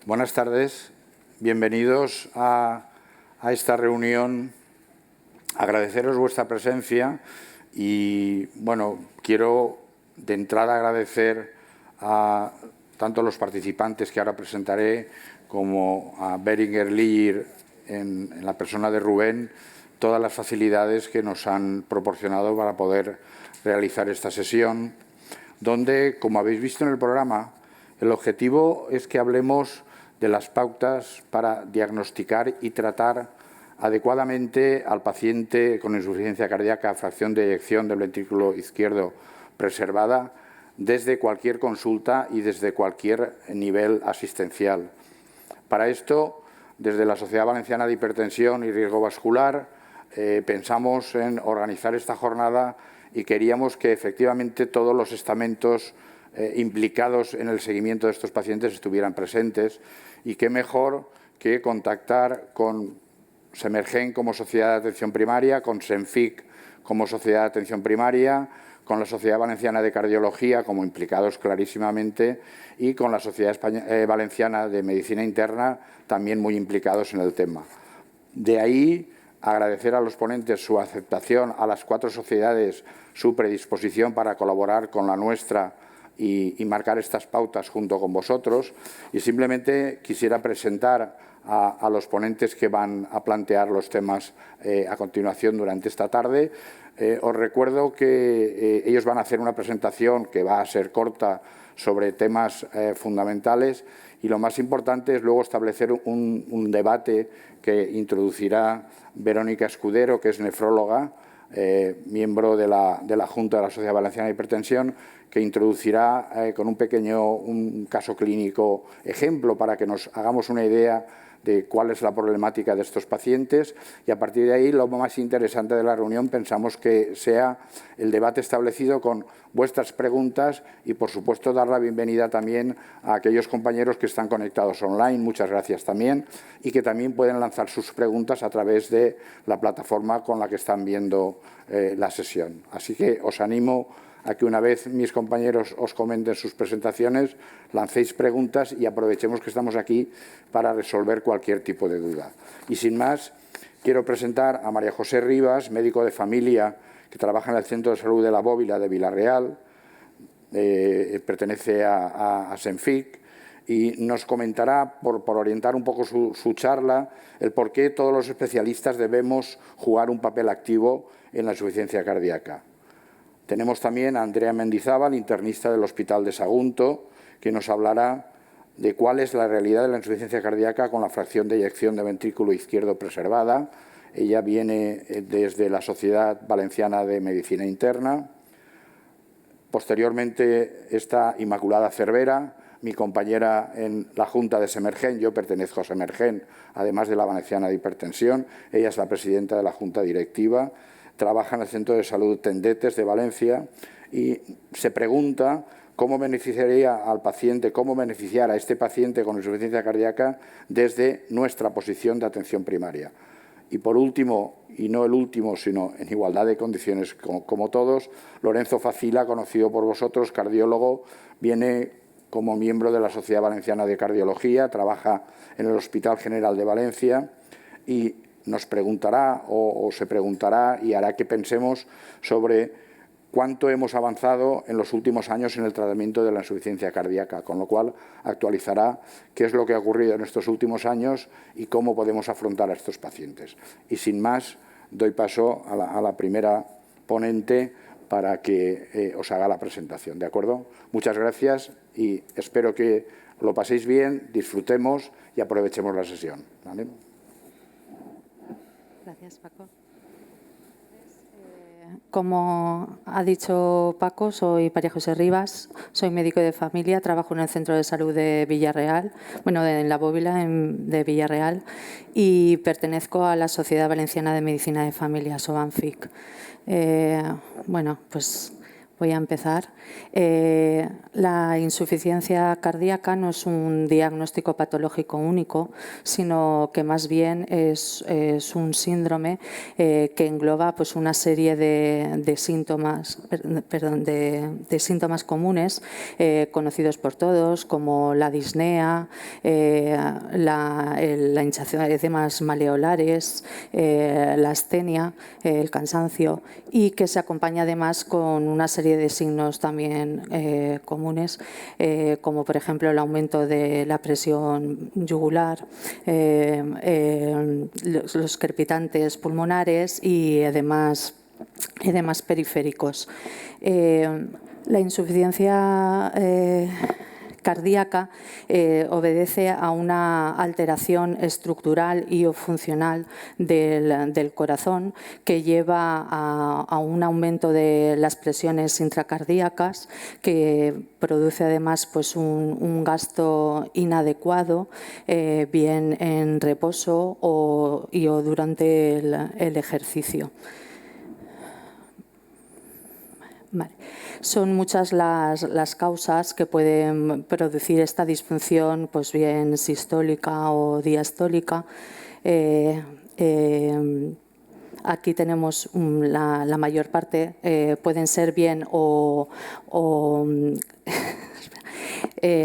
Buenas tardes, bienvenidos a esta reunión. Agradeceros vuestra presencia y, bueno, quiero de entrada agradecer a tanto los participantes que ahora presentaré como a Beringer Lier en la persona de Rubén, todas las facilidades que nos han proporcionado para poder realizar esta sesión, donde, como habéis visto en el programa, el objetivo es que hablemos de las pautas para diagnosticar y tratar adecuadamente al paciente con insuficiencia cardíaca, fracción de eyección del ventrículo izquierdo preservada, desde cualquier consulta y desde cualquier nivel asistencial. Para esto, desde la Sociedad Valenciana de Hipertensión y Riesgo Vascular, pensamos en organizar esta jornada y queríamos que efectivamente todos los estamentos implicados en el seguimiento de estos pacientes estuvieran presentes, y qué mejor que contactar con Semergen como Sociedad de Atención Primaria, con Senfic como Sociedad de Atención Primaria, con la Sociedad Valenciana de Cardiología como implicados clarísimamente y con la Sociedad Valenciana de Medicina Interna también muy implicados en el tema. De ahí agradecer a los ponentes su aceptación, a las 4 sociedades su predisposición para colaborar con la nuestra y marcar estas pautas junto con vosotros, y simplemente quisiera presentar a los ponentes que van a plantear los temas a continuación durante esta tarde. Os recuerdo que ellos van a hacer una presentación que va a ser corta sobre temas fundamentales, y lo más importante es luego establecer un debate que introducirá Verónica Escudero, que es nefróloga, miembro de la Junta de la Sociedad Valenciana de Hipertensión, que introducirá con un caso clínico ejemplo para que nos hagamos una idea de cuál es la problemática de estos pacientes, y a partir de ahí lo más interesante de la reunión pensamos que sea el debate establecido con vuestras preguntas y, por supuesto, dar la bienvenida también a aquellos compañeros que están conectados online, muchas gracias también, y que también pueden lanzar sus preguntas a través de la plataforma con la que están viendo la sesión. Así que os animo a que una vez mis compañeros os comenten sus presentaciones, lancéis preguntas y aprovechemos que estamos aquí para resolver cualquier tipo de duda. Y sin más, quiero presentar a María José Rivas, médico de familia que trabaja en el Centro de Salud de la Bóvila de Vila-real, pertenece a Senfic, y nos comentará, por orientar un poco su charla, el por qué todos los especialistas debemos jugar un papel activo en la insuficiencia cardíaca. Tenemos también a Andrea Mendizábal, internista del Hospital de Sagunto, que nos hablará de cuál es la realidad de la insuficiencia cardíaca con la fracción de eyección de ventrículo izquierdo preservada. Ella viene desde la Sociedad Valenciana de Medicina Interna. Posteriormente está Inmaculada Cervera, mi compañera en la Junta de Semergen. Yo pertenezco a Semergen, además de la Valenciana de Hipertensión. Ella es la presidenta de la Junta Directiva. Trabaja en el Centro de Salud Tendetes de Valencia y se pregunta cómo beneficiaría al paciente, cómo beneficiar a este paciente con insuficiencia cardíaca desde nuestra posición de atención primaria. Y por último, y no el último, sino en igualdad de condiciones como todos, Lorenzo Facila, conocido por vosotros, cardiólogo, viene como miembro de la Sociedad Valenciana de Cardiología, trabaja en el Hospital General de Valencia y nos preguntará o se preguntará y hará que pensemos sobre cuánto hemos avanzado en los últimos años en el tratamiento de la insuficiencia cardíaca, con lo cual actualizará qué es lo que ha ocurrido en estos últimos años y cómo podemos afrontar a estos pacientes. Y sin más, doy paso a la primera ponente para que os haga la presentación, ¿de acuerdo? Muchas gracias y espero que lo paséis bien, disfrutemos y aprovechemos la sesión, ¿vale? Gracias, Paco. Como ha dicho Paco, soy María José Rivas, soy médico de familia, trabajo en el Centro de Salud de Vila-real, en la Bóvila de Vila-real, y pertenezco a la Sociedad Valenciana de Medicina de Familia, SOVANFIC. Voy a empezar. La insuficiencia cardíaca no es un diagnóstico patológico único, sino que más bien es un síndrome que engloba pues, una serie de síntomas, de síntomas comunes conocidos por todos, como la disnea, la hinchazón de edemas maleolares, la astenia, el cansancio, y que se acompaña además con una serie de signos también comunes, como por ejemplo el aumento de la presión yugular, los crepitantes pulmonares y edemas periféricos. La insuficiencia cardíaca obedece a una alteración estructural y o funcional del corazón que lleva a un aumento de las presiones intracardíacas, que produce además pues, un gasto inadecuado, bien en reposo o durante el ejercicio. Vale. Son muchas las causas que pueden producir esta disfunción, pues bien sistólica o diastólica. Aquí tenemos la mayor parte, pueden ser bien o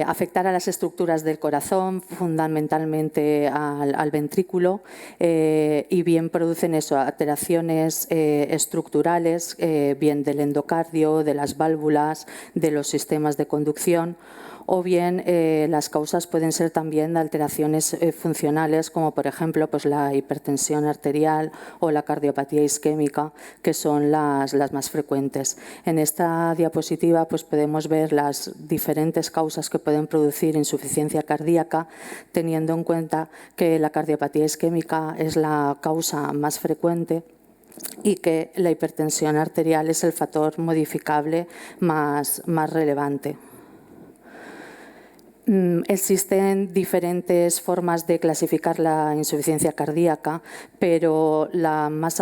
afectar a las estructuras del corazón, fundamentalmente al ventrículo, y bien producen eso, alteraciones estructurales, bien del endocardio, de las válvulas, de los sistemas de conducción, o bien las causas pueden ser también alteraciones funcionales, como por ejemplo pues, la hipertensión arterial o la cardiopatía isquémica, que son las más frecuentes. En esta diapositiva pues, podemos ver las diferentes causas que pueden producir insuficiencia cardíaca, teniendo en cuenta que la cardiopatía isquémica es la causa más frecuente y que la hipertensión arterial es el factor modificable más relevante. Existen diferentes formas de clasificar la insuficiencia cardíaca, pero la más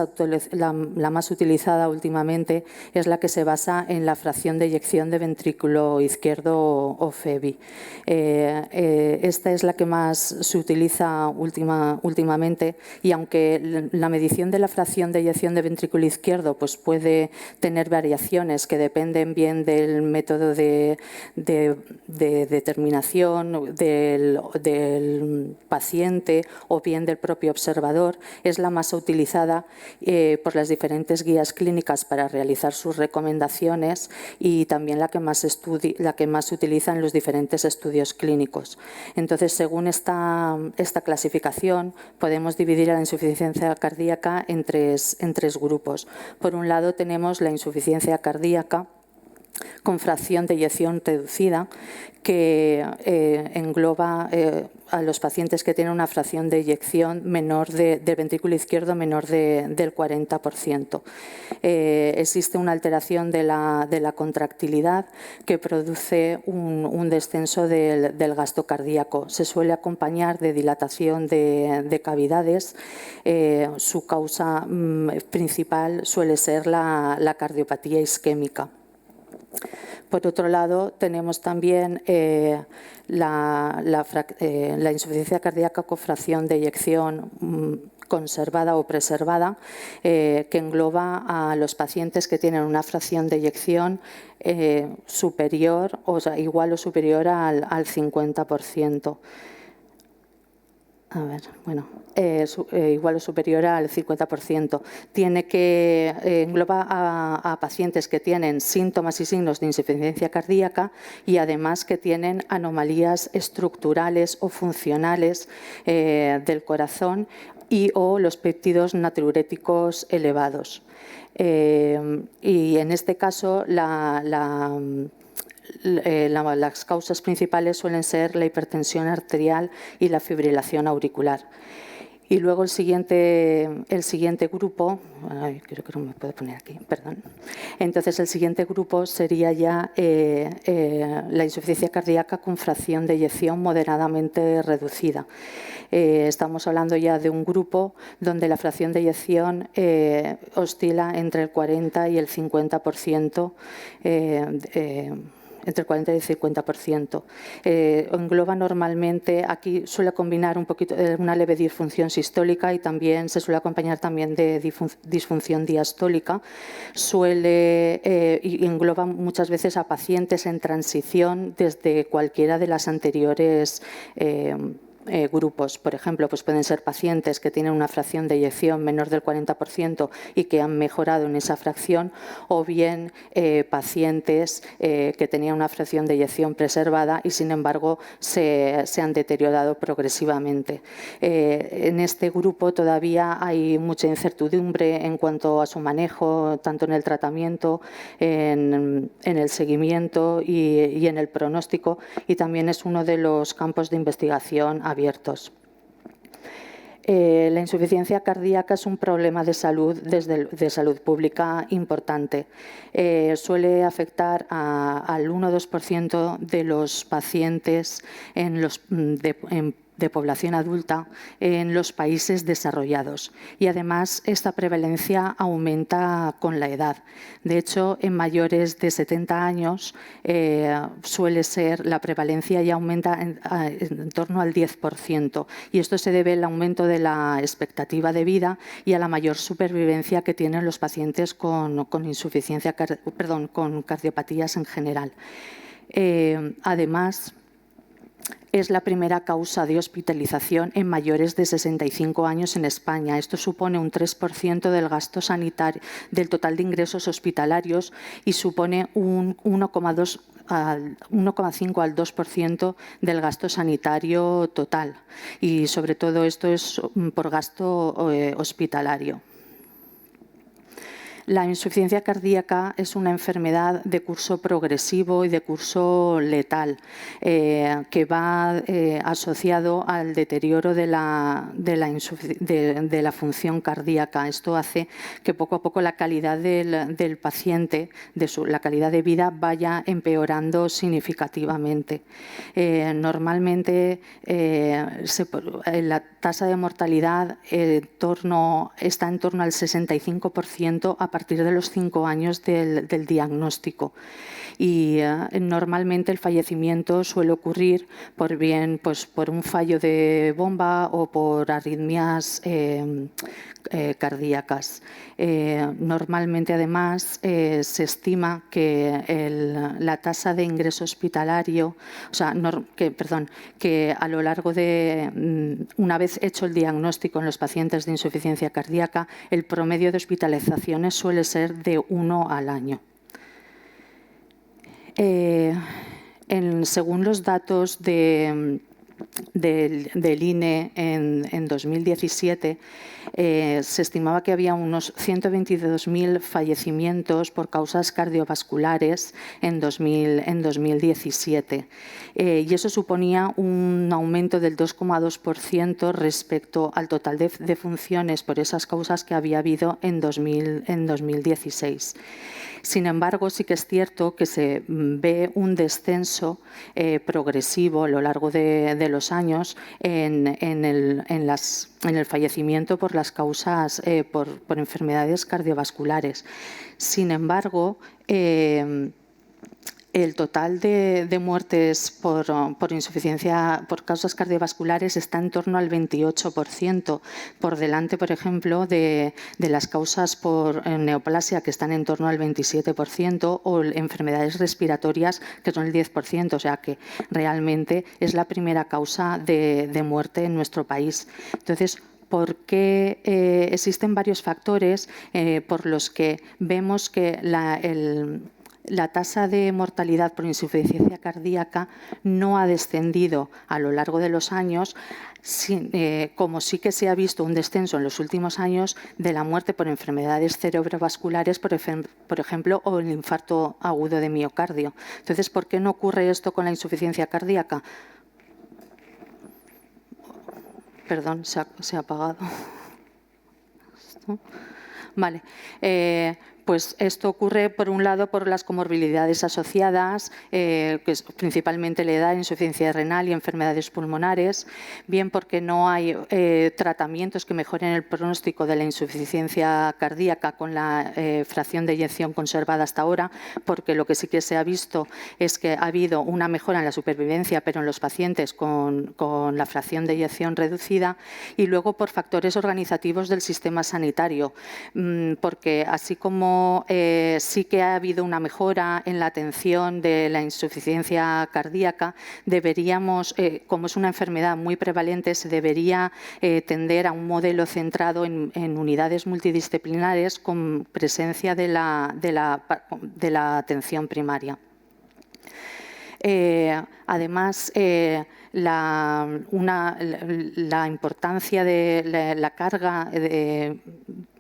utilizada últimamente es la que se basa en la fracción de eyección de ventrículo izquierdo o FEVI. Esta es la que más se utiliza últimamente, y aunque la medición de la fracción de eyección de ventrículo izquierdo pues puede tener variaciones que dependen bien del método de determinación del paciente o bien del propio observador, es la más utilizada por las diferentes guías clínicas para realizar sus recomendaciones y también la que más utilizan los diferentes estudios clínicos. Entonces, según esta clasificación, podemos dividir a la insuficiencia cardíaca en tres grupos. Por un lado, tenemos la insuficiencia cardíaca con fracción de eyección reducida, que engloba a los pacientes que tienen una fracción de eyección menor del ventrículo izquierdo menor del 40%. Existe una alteración de la contractilidad que produce un descenso del gasto cardíaco. Se suele acompañar de dilatación de cavidades. Su causa principal suele ser la cardiopatía isquémica. Por otro lado, tenemos también la insuficiencia cardíaca con fracción de eyección conservada o preservada, que engloba a los pacientes que tienen una fracción de eyección superior, o sea, igual o superior al 50%. Igual o superior al 50%. Engloba a pacientes que tienen síntomas y signos de insuficiencia cardíaca y además que tienen anomalías estructurales o funcionales del corazón y o los péptidos natriuréticos elevados. Y en este caso las causas principales suelen ser la hipertensión arterial y la fibrilación auricular. Y luego el siguiente grupo, creo que no me puedo poner aquí, perdón. Entonces, el siguiente grupo sería ya la insuficiencia cardíaca con fracción de eyección moderadamente reducida. Estamos hablando ya de un grupo donde la fracción de eyección oscila entre el 40 y el 50%, entre el 40 y el 50%. Engloba normalmente, aquí suele combinar un poquito una leve disfunción sistólica y también se suele acompañar también de disfunción diastólica. Y engloba muchas veces a pacientes en transición desde cualquiera de las anteriores grupos. Por ejemplo, pues pueden ser pacientes que tienen una fracción de eyección menor del 40% y que han mejorado en esa fracción, o bien pacientes que tenían una fracción de eyección preservada y, sin embargo, se han deteriorado progresivamente. En este grupo todavía hay mucha incertidumbre en cuanto a su manejo, tanto en el tratamiento, en el seguimiento y en el pronóstico, y también es uno de los campos de investigación abiertos. La insuficiencia cardíaca es un problema de salud, de salud pública importante. Suele afectar al 1 o 2% de los pacientes de población adulta en los países desarrollados, y además esta prevalencia aumenta con la edad. De hecho, en mayores de 70 años suele ser la prevalencia, ya aumenta en torno al 10%, y esto se debe al aumento de la expectativa de vida y a la mayor supervivencia que tienen los pacientes con cardiopatías en general. Además, es la primera causa de hospitalización en mayores de 65 años en España. Esto supone un 3% del gasto sanitario, del total de ingresos hospitalarios, y supone un 1,5 al 2% del gasto sanitario total. Y sobre todo esto es por gasto hospitalario. La insuficiencia cardíaca es una enfermedad de curso progresivo y de curso letal, que va asociado al deterioro de la función cardíaca. Esto hace que poco a poco la calidad del paciente, la calidad de vida, vaya empeorando significativamente. Normalmente la tasa de mortalidad está en torno al 65% a partir de los 5 años del diagnóstico, y normalmente el fallecimiento suele ocurrir por un fallo de bomba o por arritmias cardíacas. Normalmente, además, se estima que la tasa de ingreso hospitalario, que a lo largo de, una vez hecho el diagnóstico en los pacientes de insuficiencia cardíaca, el promedio de hospitalizaciones suele ser de 1 al año. Según los datos del INE en 2017, se estimaba que había unos 122.000 fallecimientos por causas cardiovasculares en 2017. Y eso suponía un aumento del 2,2% respecto al total de defunciones por esas causas que había habido en 2016. Sin embargo, sí que es cierto que se ve un descenso progresivo a lo largo de los años en el fallecimiento por las causas, por enfermedades cardiovasculares. Sin embargo, el total de muertes por insuficiencia, por causas cardiovasculares, está en torno al 28%, por delante, por ejemplo, de las causas por neoplasia, que están en torno al 27%, o enfermedades respiratorias, que son el 10%. O sea que realmente es la primera causa de muerte en nuestro país. Entonces, porque existen varios factores por los que vemos que la tasa de mortalidad por insuficiencia cardíaca no ha descendido a lo largo de los años, como sí que se ha visto un descenso en los últimos años de la muerte por enfermedades cerebrovasculares, por ejemplo, o el infarto agudo de miocardio. Entonces, ¿por qué no ocurre esto con la insuficiencia cardíaca? Perdón, se ha apagado. Vale. Pues esto ocurre, por un lado, por las comorbilidades asociadas, que es principalmente la edad, insuficiencia renal y enfermedades pulmonares, bien porque no hay tratamientos que mejoren el pronóstico de la insuficiencia cardíaca con la fracción de eyección conservada hasta ahora, porque lo que sí que se ha visto es que ha habido una mejora en la supervivencia, pero en los pacientes con la fracción de eyección reducida, y luego por factores organizativos del sistema sanitario, porque así como sí que ha habido una mejora en la atención de la insuficiencia cardíaca, deberíamos, como es una enfermedad muy prevalente, se debería tender a un modelo centrado en unidades multidisciplinares con presencia de la atención primaria. Además, la importancia de la carga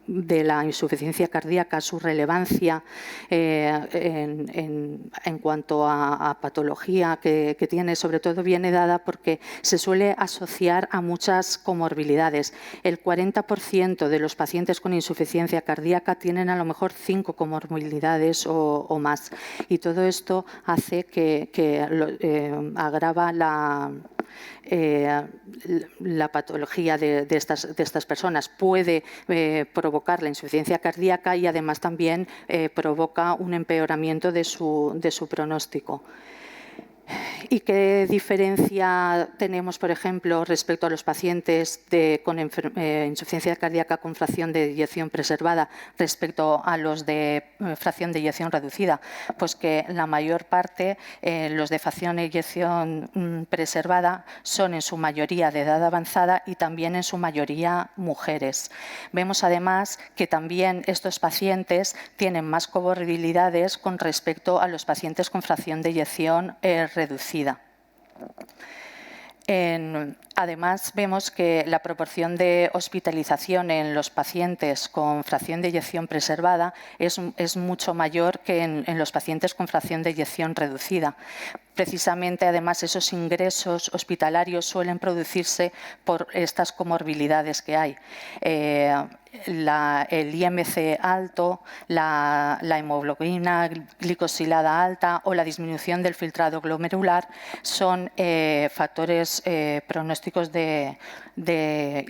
de la insuficiencia cardíaca, su relevancia en cuanto a patología que tiene, sobre todo viene dada porque se suele asociar a muchas comorbilidades. El 40% de los pacientes con insuficiencia cardíaca tienen a lo mejor 5 comorbilidades o más, y todo esto hace que agrava la patología de estas personas. Puede provocar la insuficiencia cardíaca y además también provoca un empeoramiento de su pronóstico. ¿Y qué diferencia tenemos, por ejemplo, respecto a los pacientes con insuficiencia cardíaca con fracción de eyección preservada respecto a los de fracción de eyección reducida? Pues que la mayor parte, los de fracción de eyección preservada, son en su mayoría de edad avanzada y también en su mayoría mujeres. Vemos además que también estos pacientes tienen más comorbilidades con respecto a los pacientes con fracción de eyección reducida. Además, vemos que la proporción de hospitalización en los pacientes con fracción de eyección preservada es mucho mayor que en los pacientes con fracción de eyección reducida. Precisamente, además, esos ingresos hospitalarios suelen producirse por estas comorbilidades que hay. El IMC alto, la hemoglobina glicosilada alta o la disminución del filtrado glomerular son factores pronósticos de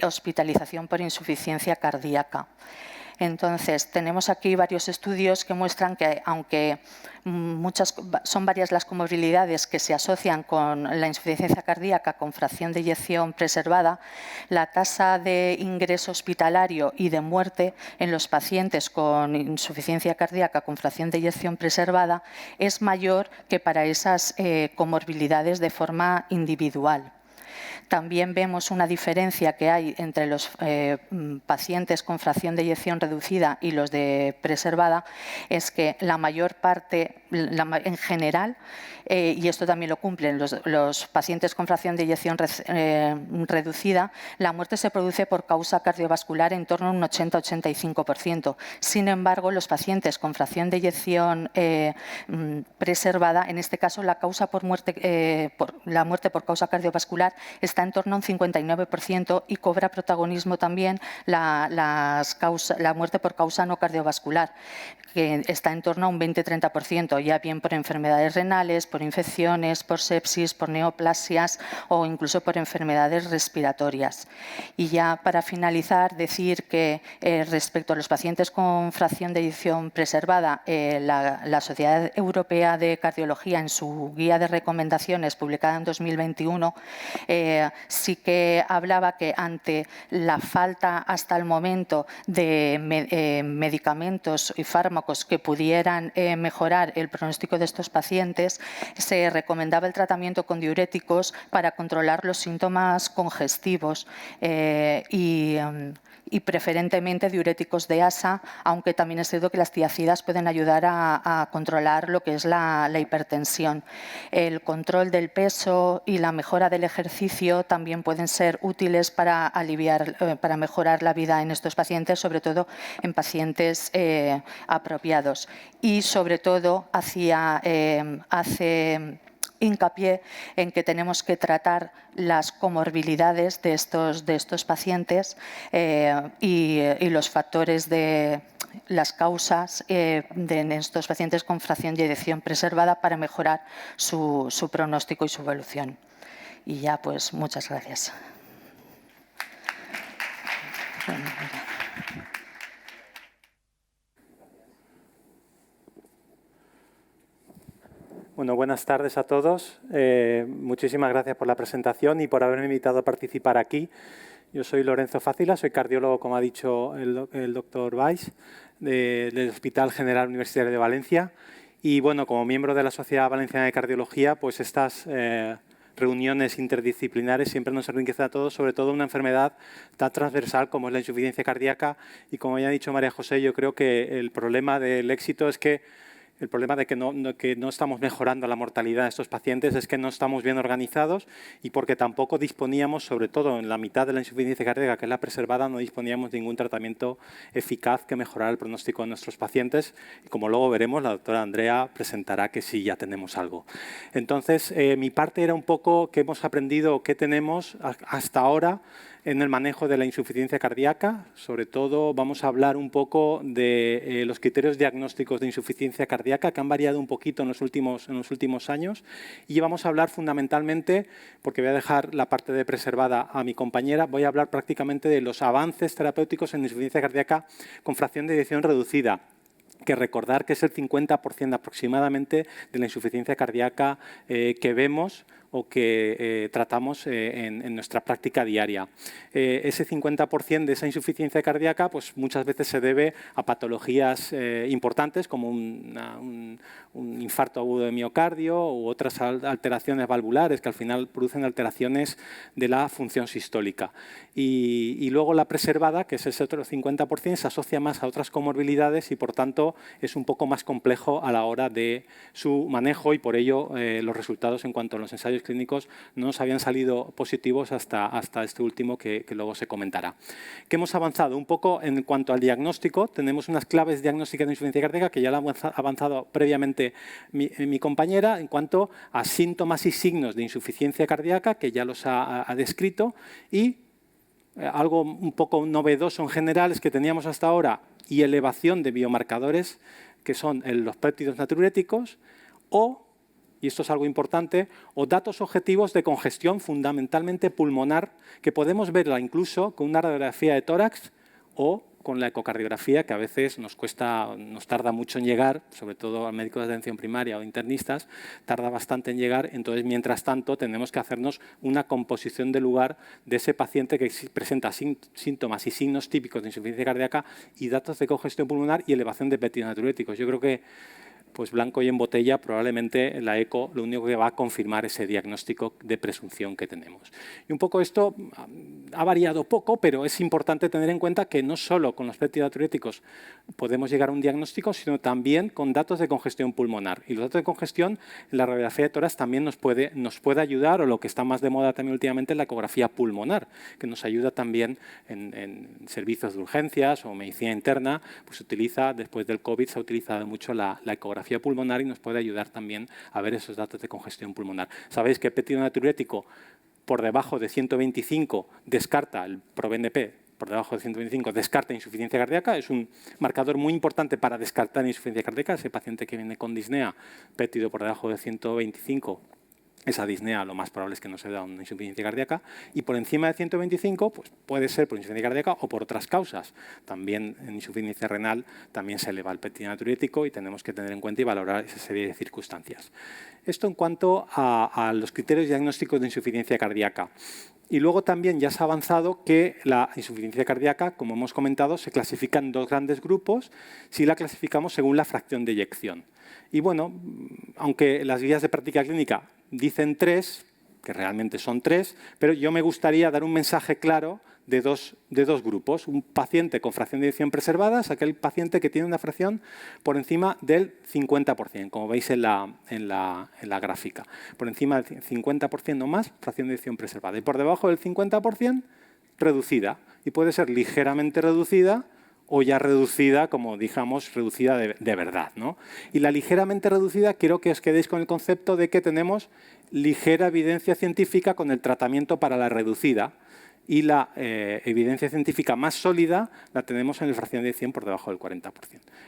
hospitalización por insuficiencia cardíaca. Entonces, tenemos aquí varios estudios que muestran que, aunque son varias las comorbilidades que se asocian con la insuficiencia cardíaca con fracción de eyección preservada, la tasa de ingreso hospitalario y de muerte en los pacientes con insuficiencia cardíaca con fracción de eyección preservada es mayor que para esas comorbilidades de forma individual. También vemos una diferencia que hay entre los pacientes con fracción de eyección reducida y los de preservada, es que la mayor parte, en general, y esto también lo cumplen los pacientes con fracción de eyección reducida, la muerte se produce por causa cardiovascular en torno a un 80-85%. Sin embargo, los pacientes con fracción de eyección preservada, en este caso la muerte por causa cardiovascular está en torno a un 59% y cobra protagonismo también la muerte por causa no cardiovascular, que está en torno a un 20-30%, ya bien por enfermedades renales, por infecciones, por sepsis, por neoplasias o incluso por enfermedades respiratorias. Y ya para finalizar, decir que respecto a los pacientes con fracción de eyección preservada, la Sociedad Europea de Cardiología, en su guía de recomendaciones publicada en 2021, sí que hablaba que ante la falta hasta el momento de medicamentos y fármacos que pudieran mejorar el pronóstico de estos pacientes, se recomendaba el tratamiento con diuréticos para controlar los síntomas congestivos y preferentemente diuréticos de ASA, aunque también es cierto que las tiazidas pueden ayudar a controlar lo que es la hipertensión. El control del peso y la mejora del ejercicio también pueden ser útiles para para mejorar la vida en estos pacientes, sobre todo en pacientes apropiados. Y sobre todo hace hincapié en que tenemos que tratar las comorbilidades de estos pacientes y los factores de las causas en estos pacientes con fracción de eyección preservada para mejorar su pronóstico y su evolución. Y ya, pues, muchas gracias. Bueno, buenas tardes a todos. Muchísimas gracias por la presentación y por haberme invitado a participar aquí. Yo soy Lorenzo Fácila, soy cardiólogo, como ha dicho el doctor Valls, del Hospital General Universitario de Valencia. Y bueno, como miembro de la Sociedad Valenciana de Cardiología, pues estas reuniones interdisciplinares siempre nos enriquecen a todos, sobre todo una enfermedad tan transversal como es la insuficiencia cardíaca. Y como ya ha dicho María José, yo creo que el problema del éxito es que el problema de que no estamos mejorando la mortalidad de estos pacientes es que no estamos bien organizados y porque tampoco disponíamos, sobre todo en la mitad de la insuficiencia cardíaca, que es la preservada, no disponíamos de ningún tratamiento eficaz que mejorara el pronóstico de nuestros pacientes. Y como luego veremos, la doctora Andrea presentará que sí, ya tenemos algo. Entonces, mi parte era un poco qué hemos aprendido, qué tenemos hasta ahora en el manejo de la insuficiencia cardíaca. Sobre todo vamos a hablar un poco de los criterios diagnósticos de insuficiencia cardíaca que han variado un poquito en los últimos años y vamos a hablar fundamentalmente, porque voy a dejar la parte de preservada a mi compañera, voy a hablar prácticamente de los avances terapéuticos en insuficiencia cardíaca con fracción de eyección reducida, que recordar que es el 50% aproximadamente de la insuficiencia cardíaca que vemos o que tratamos en nuestra práctica diaria. Ese 50% de esa insuficiencia cardíaca pues muchas veces se debe a patologías importantes como un infarto agudo de miocardio u otras alteraciones valvulares que al final producen alteraciones de la función sistólica. Y luego la preservada, que es ese otro 50%, se asocia más a otras comorbilidades y por tanto es un poco más complejo a la hora de su manejo y por ello los resultados en cuanto a los ensayos clínicos no nos habían salido positivos hasta este último que luego se comentará. ¿Qué hemos avanzado? Un poco en cuanto al diagnóstico, tenemos unas claves diagnósticas de insuficiencia cardíaca que ya la ha avanzado previamente mi compañera en cuanto a síntomas y signos de insuficiencia cardíaca, que ya los ha descrito, y algo un poco novedoso en general es que teníamos hasta ahora y elevación de biomarcadores que son los péptidos natriuréticos y esto es algo importante, o datos objetivos de congestión fundamentalmente pulmonar que podemos verla incluso con una radiografía de tórax o con la ecocardiografía, que a veces nos tarda mucho en llegar, sobre todo a médicos de atención primaria o internistas, tarda bastante en llegar. Entonces, mientras tanto, tenemos que hacernos una composición de lugar de ese paciente que presenta síntomas y signos típicos de insuficiencia cardíaca y datos de congestión pulmonar y elevación de péptidos natriuréticos. Yo creo que pues blanco y en botella, probablemente la eco lo único que va a confirmar ese diagnóstico de presunción que tenemos. Y un poco esto ha variado poco, pero es importante tener en cuenta que no solo con los péptidos natriuréticos podemos llegar a un diagnóstico, sino también con datos de congestión pulmonar. Y los datos de congestión, en la radiografía de tórax también nos puede ayudar, o lo que está más de moda también últimamente, es la ecografía pulmonar, que nos ayuda también en servicios de urgencias o medicina interna, pues se utiliza, después del COVID se ha utilizado mucho la ecografía pulmonar y nos puede ayudar también a ver esos datos de congestión pulmonar. Sabéis que el péptido natriurético por debajo de 125 descarta el ProBNP, por debajo de 125 descarta insuficiencia cardíaca, es un marcador muy importante para descartar insuficiencia cardíaca. Ese paciente que viene con disnea, péptido por debajo de 125, esa disnea lo más probable es que no se da una insuficiencia cardíaca, y por encima de 125 pues puede ser por insuficiencia cardíaca o por otras causas. También en insuficiencia renal también se eleva el péptido natriurético y tenemos que tener en cuenta y valorar esa serie de circunstancias. Esto en cuanto a los criterios diagnósticos de insuficiencia cardíaca. Y luego también ya se ha avanzado que la insuficiencia cardíaca, como hemos comentado, se clasifica en dos grandes grupos si la clasificamos según la fracción de eyección. Y bueno, aunque las guías de práctica clínica dicen 3, que realmente son 3, pero yo me gustaría dar un mensaje claro de dos grupos. Un paciente con fracción de eyección preservada es aquel paciente que tiene una fracción por encima del 50%, como veis en la gráfica. Por encima del 50% o más, fracción de eyección preservada. Y por debajo del 50%, reducida. Y puede ser ligeramente reducida o ya reducida, como digamos, reducida de verdad, ¿no? Y la ligeramente reducida, quiero que os quedéis con el concepto de que tenemos ligera evidencia científica con el tratamiento para la reducida, y la evidencia científica más sólida la tenemos en el fracción de eyección por debajo del 40%.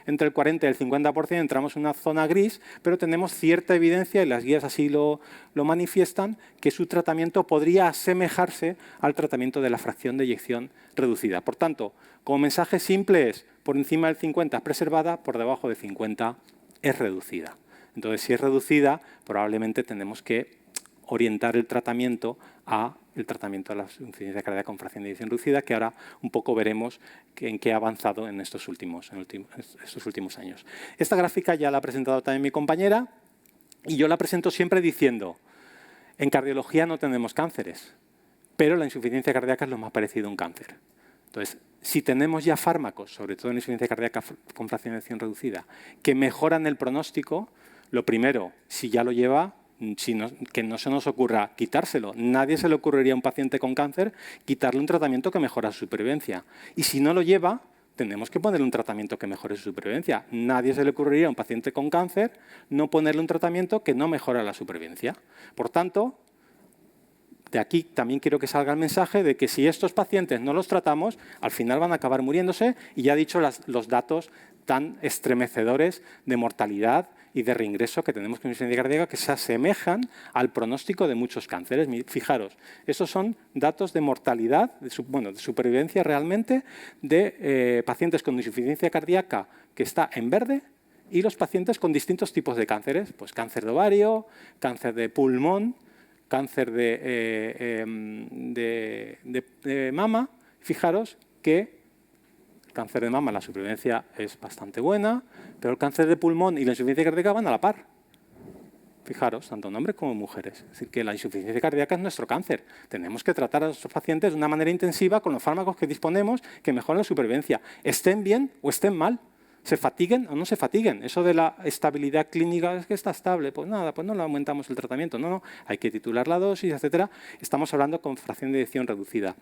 Entre el 40 y el 50% entramos en una zona gris, pero tenemos cierta evidencia, y las guías así lo manifiestan, que su tratamiento podría asemejarse al tratamiento de la fracción de eyección reducida. Por tanto, como mensaje simple es, por encima del 50 es preservada, por debajo del 50 es reducida. Entonces, si es reducida, probablemente tenemos que orientar el tratamiento a el tratamiento de la insuficiencia cardíaca con fracción de eyección reducida, que ahora un poco veremos en qué ha avanzado en estos últimos años. Esta gráfica ya la ha presentado también mi compañera, y yo la presento siempre diciendo, en cardiología no tenemos cánceres, pero la insuficiencia cardíaca es lo más parecido a un cáncer. Entonces, si tenemos ya fármacos, sobre todo en insuficiencia cardíaca con fracción de eyección reducida, que mejoran el pronóstico, lo primero, si ya lo lleva, que no se nos ocurra quitárselo. Nadie se le ocurriría a un paciente con cáncer quitarle un tratamiento que mejora su supervivencia. Y si no lo lleva, tenemos que ponerle un tratamiento que mejore su supervivencia. Nadie se le ocurriría a un paciente con cáncer no ponerle un tratamiento que no mejora la supervivencia. Por tanto, de aquí también quiero que salga el mensaje de que si estos pacientes no los tratamos, al final van a acabar muriéndose, y ya he dicho los datos tan estremecedores de mortalidad y de reingreso que tenemos con insuficiencia cardíaca, que se asemejan al pronóstico de muchos cánceres. Fijaros, estos son datos de mortalidad, de supervivencia realmente, de pacientes con insuficiencia cardíaca que está en verde, y los pacientes con distintos tipos de cánceres, pues cáncer de ovario, cáncer de pulmón, cáncer de mama. Fijaros que el cáncer de mama, la supervivencia es bastante buena, pero el cáncer de pulmón y la insuficiencia cardíaca van a la par. Fijaros, tanto en hombres como en mujeres. Es decir, que la insuficiencia cardíaca es nuestro cáncer. Tenemos que tratar a nuestros pacientes de una manera intensiva con los fármacos que disponemos que mejoran la supervivencia. Estén bien o estén mal. ¿Se fatiguen o no se fatiguen? Eso de la estabilidad clínica, es que está estable, pues nada, pues no le aumentamos el tratamiento. No, hay que titular la dosis, etcétera. Estamos hablando con fracción de eyección reducida.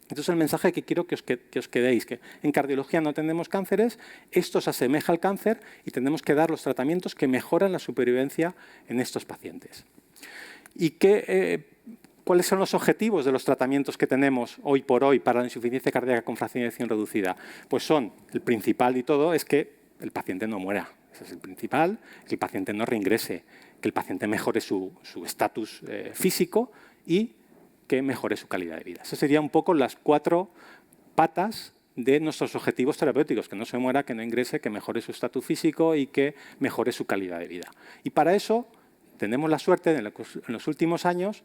Entonces, el mensaje que quiero que os quedéis, que en cardiología no tenemos cánceres, esto se asemeja al cáncer y tenemos que dar los tratamientos que mejoran la supervivencia en estos pacientes. ¿Y cuáles son los objetivos de los tratamientos que tenemos hoy por hoy para la insuficiencia cardíaca con fracción de eyección reducida? Pues el principal y todo es que el paciente no muera. Ese es el principal, que el paciente no reingrese, que el paciente mejore su estatus físico y que mejore su calidad de vida. Esas serían un poco las 4 patas de nuestros objetivos terapéuticos: que no se muera, que no ingrese, que mejore su estatus físico y que mejore su calidad de vida. Y para eso tenemos la suerte en los últimos años,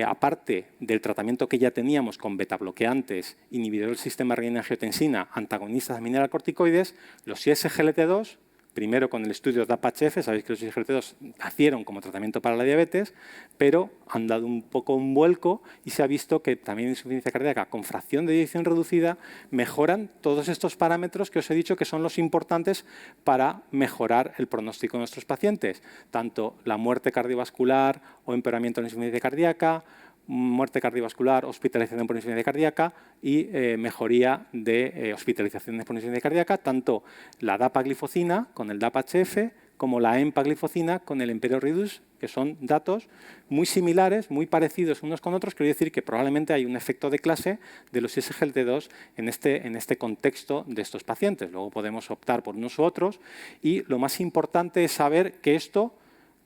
aparte del tratamiento que ya teníamos con betabloqueantes, inhibidores del sistema renin-angiotensina, antagonistas de mineralocorticoides, los ISGLT2, primero con el estudio DAPA-HF, sabéis que los ISGLT2 nacieron como tratamiento para la diabetes, pero han dado un poco un vuelco y se ha visto que también en insuficiencia cardíaca con fracción de eyección reducida mejoran todos estos parámetros que os he dicho que son los importantes para mejorar el pronóstico de nuestros pacientes, tanto la muerte cardiovascular o empeoramiento de la insuficiencia cardíaca, muerte cardiovascular, hospitalización por insuficiencia cardíaca y mejoría de hospitalizaciones por insuficiencia cardíaca, tanto la dapaglifosina con el DAPA-HF como la empaglifosina con el Emperoriduz, que son datos muy similares, muy parecidos unos con otros. Quiero decir que probablemente hay un efecto de clase de los SGLT2 en este contexto de estos pacientes. Luego podemos optar por unos u otros y lo más importante es saber que esto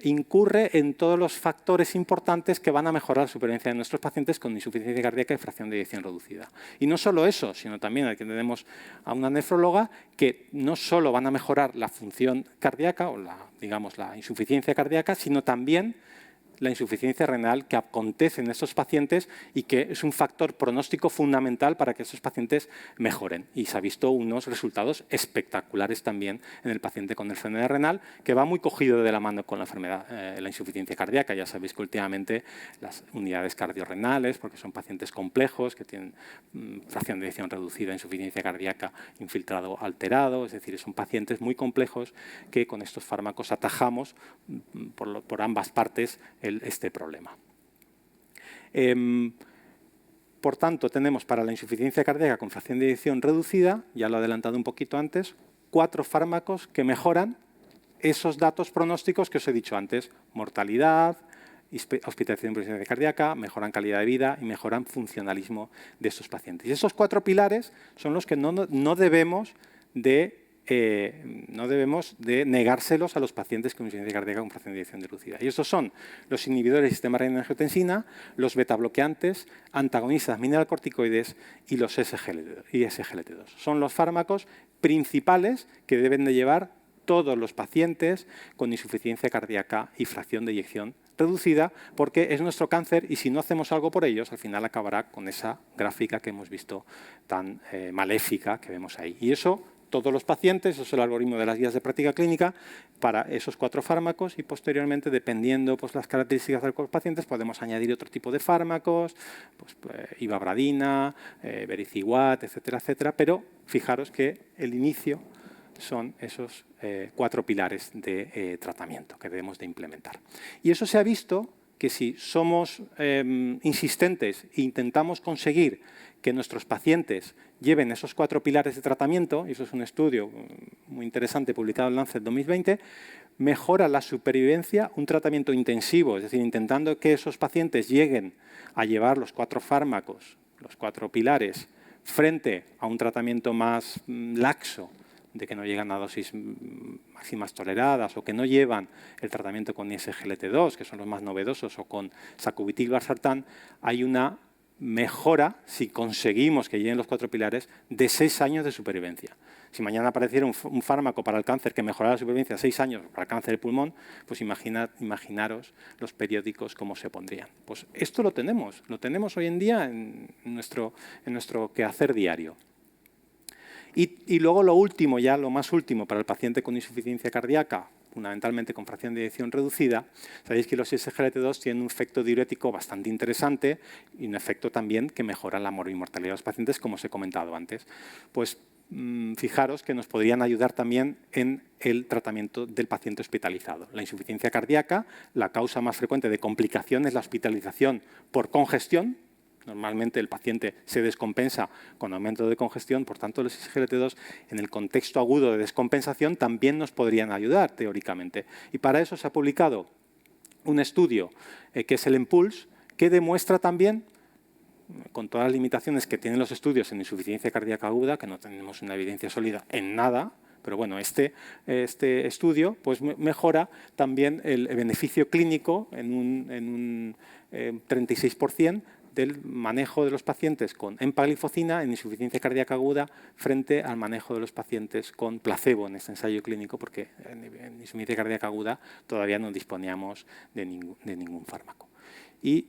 incurre en todos los factores importantes que van a mejorar la supervivencia de nuestros pacientes con insuficiencia cardíaca y fracción de eyección reducida. Y no solo eso, sino también aquí tenemos a una nefróloga que no solo van a mejorar la función cardíaca o la insuficiencia cardíaca, sino también la insuficiencia renal que acontece en estos pacientes y que es un factor pronóstico fundamental para que estos pacientes mejoren. Y se ha visto unos resultados espectaculares también en el paciente con enfermedad renal, que va muy cogido de la mano con la enfermedad, la insuficiencia cardíaca. Ya sabéis que últimamente las unidades cardiorrenales, porque son pacientes complejos que tienen fracción de eyección reducida, insuficiencia cardíaca, infiltrado alterado, es decir, son pacientes muy complejos que con estos fármacos atajamos por ambas partes este problema. por tanto, tenemos para la insuficiencia cardíaca con fracción de eyección reducida, ya lo he adelantado un poquito antes, 4 fármacos que mejoran esos datos pronósticos que os he dicho antes: mortalidad, hospitalización por insuficiencia cardíaca, mejoran calidad de vida y mejoran funcionalismo de estos pacientes. Y esos 4 pilares son los que no debemos de negárselos a los pacientes con insuficiencia cardíaca con fracción de eyección reducida. Y estos son los inhibidores del sistema renina-angiotensina, los betabloqueantes, antagonistas mineralocorticoides y los SGLT2. Son los fármacos principales que deben de llevar todos los pacientes con insuficiencia cardíaca y fracción de eyección reducida, porque es nuestro cáncer y si no hacemos algo por ellos, al final acabará con esa gráfica que hemos visto tan maléfica que vemos ahí. Y eso, todos los pacientes, eso es el algoritmo de las guías de práctica clínica para esos 4 fármacos y posteriormente, dependiendo pues, las características de los pacientes, podemos añadir otro tipo de fármacos, pues, ivabradina, vericiguat, etcétera, etcétera, pero fijaros que el inicio son esos 4 pilares de tratamiento que debemos de implementar. Y eso se ha visto que si somos insistentes e intentamos conseguir que nuestros pacientes lleven esos 4 pilares de tratamiento, y eso es un estudio muy interesante publicado en Lancet 2020, mejora la supervivencia, un tratamiento intensivo, es decir, intentando que esos pacientes lleguen a llevar los 4 fármacos, los 4 pilares, frente a un tratamiento más laxo, de que no llegan a dosis máximas toleradas o que no llevan el tratamiento con SGLT2, que son los más novedosos, o con sacubitril/valsartán, hay una mejora, si conseguimos que lleguen los 4 pilares, de 6 años de supervivencia. Si mañana apareciera un fármaco para el cáncer que mejorara la supervivencia 6 años para el cáncer de pulmón, pues imaginaros los periódicos cómo se pondrían. Pues esto lo tenemos hoy en día en nuestro quehacer diario. Y luego lo último, ya lo más último, para el paciente con insuficiencia cardíaca, fundamentalmente con fracción de eyección reducida, sabéis que los SGLT2 tienen un efecto diurético bastante interesante y un efecto también que mejora la mortalidad de los pacientes, como os he comentado antes. Pues fijaros que nos podrían ayudar también en el tratamiento del paciente hospitalizado. La insuficiencia cardíaca, la causa más frecuente de complicación es la hospitalización por congestión. Normalmente el paciente se descompensa con aumento de congestión, por tanto los SGLT2 en el contexto agudo de descompensación también nos podrían ayudar teóricamente. Y para eso se ha publicado un estudio que es el EMPULSE, que demuestra también, con todas las limitaciones que tienen los estudios en insuficiencia cardíaca aguda, que no tenemos una evidencia sólida en nada, pero bueno, este estudio pues, mejora también el beneficio clínico en un 36%, del manejo de los pacientes con empagliflozina en insuficiencia cardíaca aguda frente al manejo de los pacientes con placebo en este ensayo clínico, porque en insuficiencia cardíaca aguda todavía no disponíamos de ningún fármaco. Y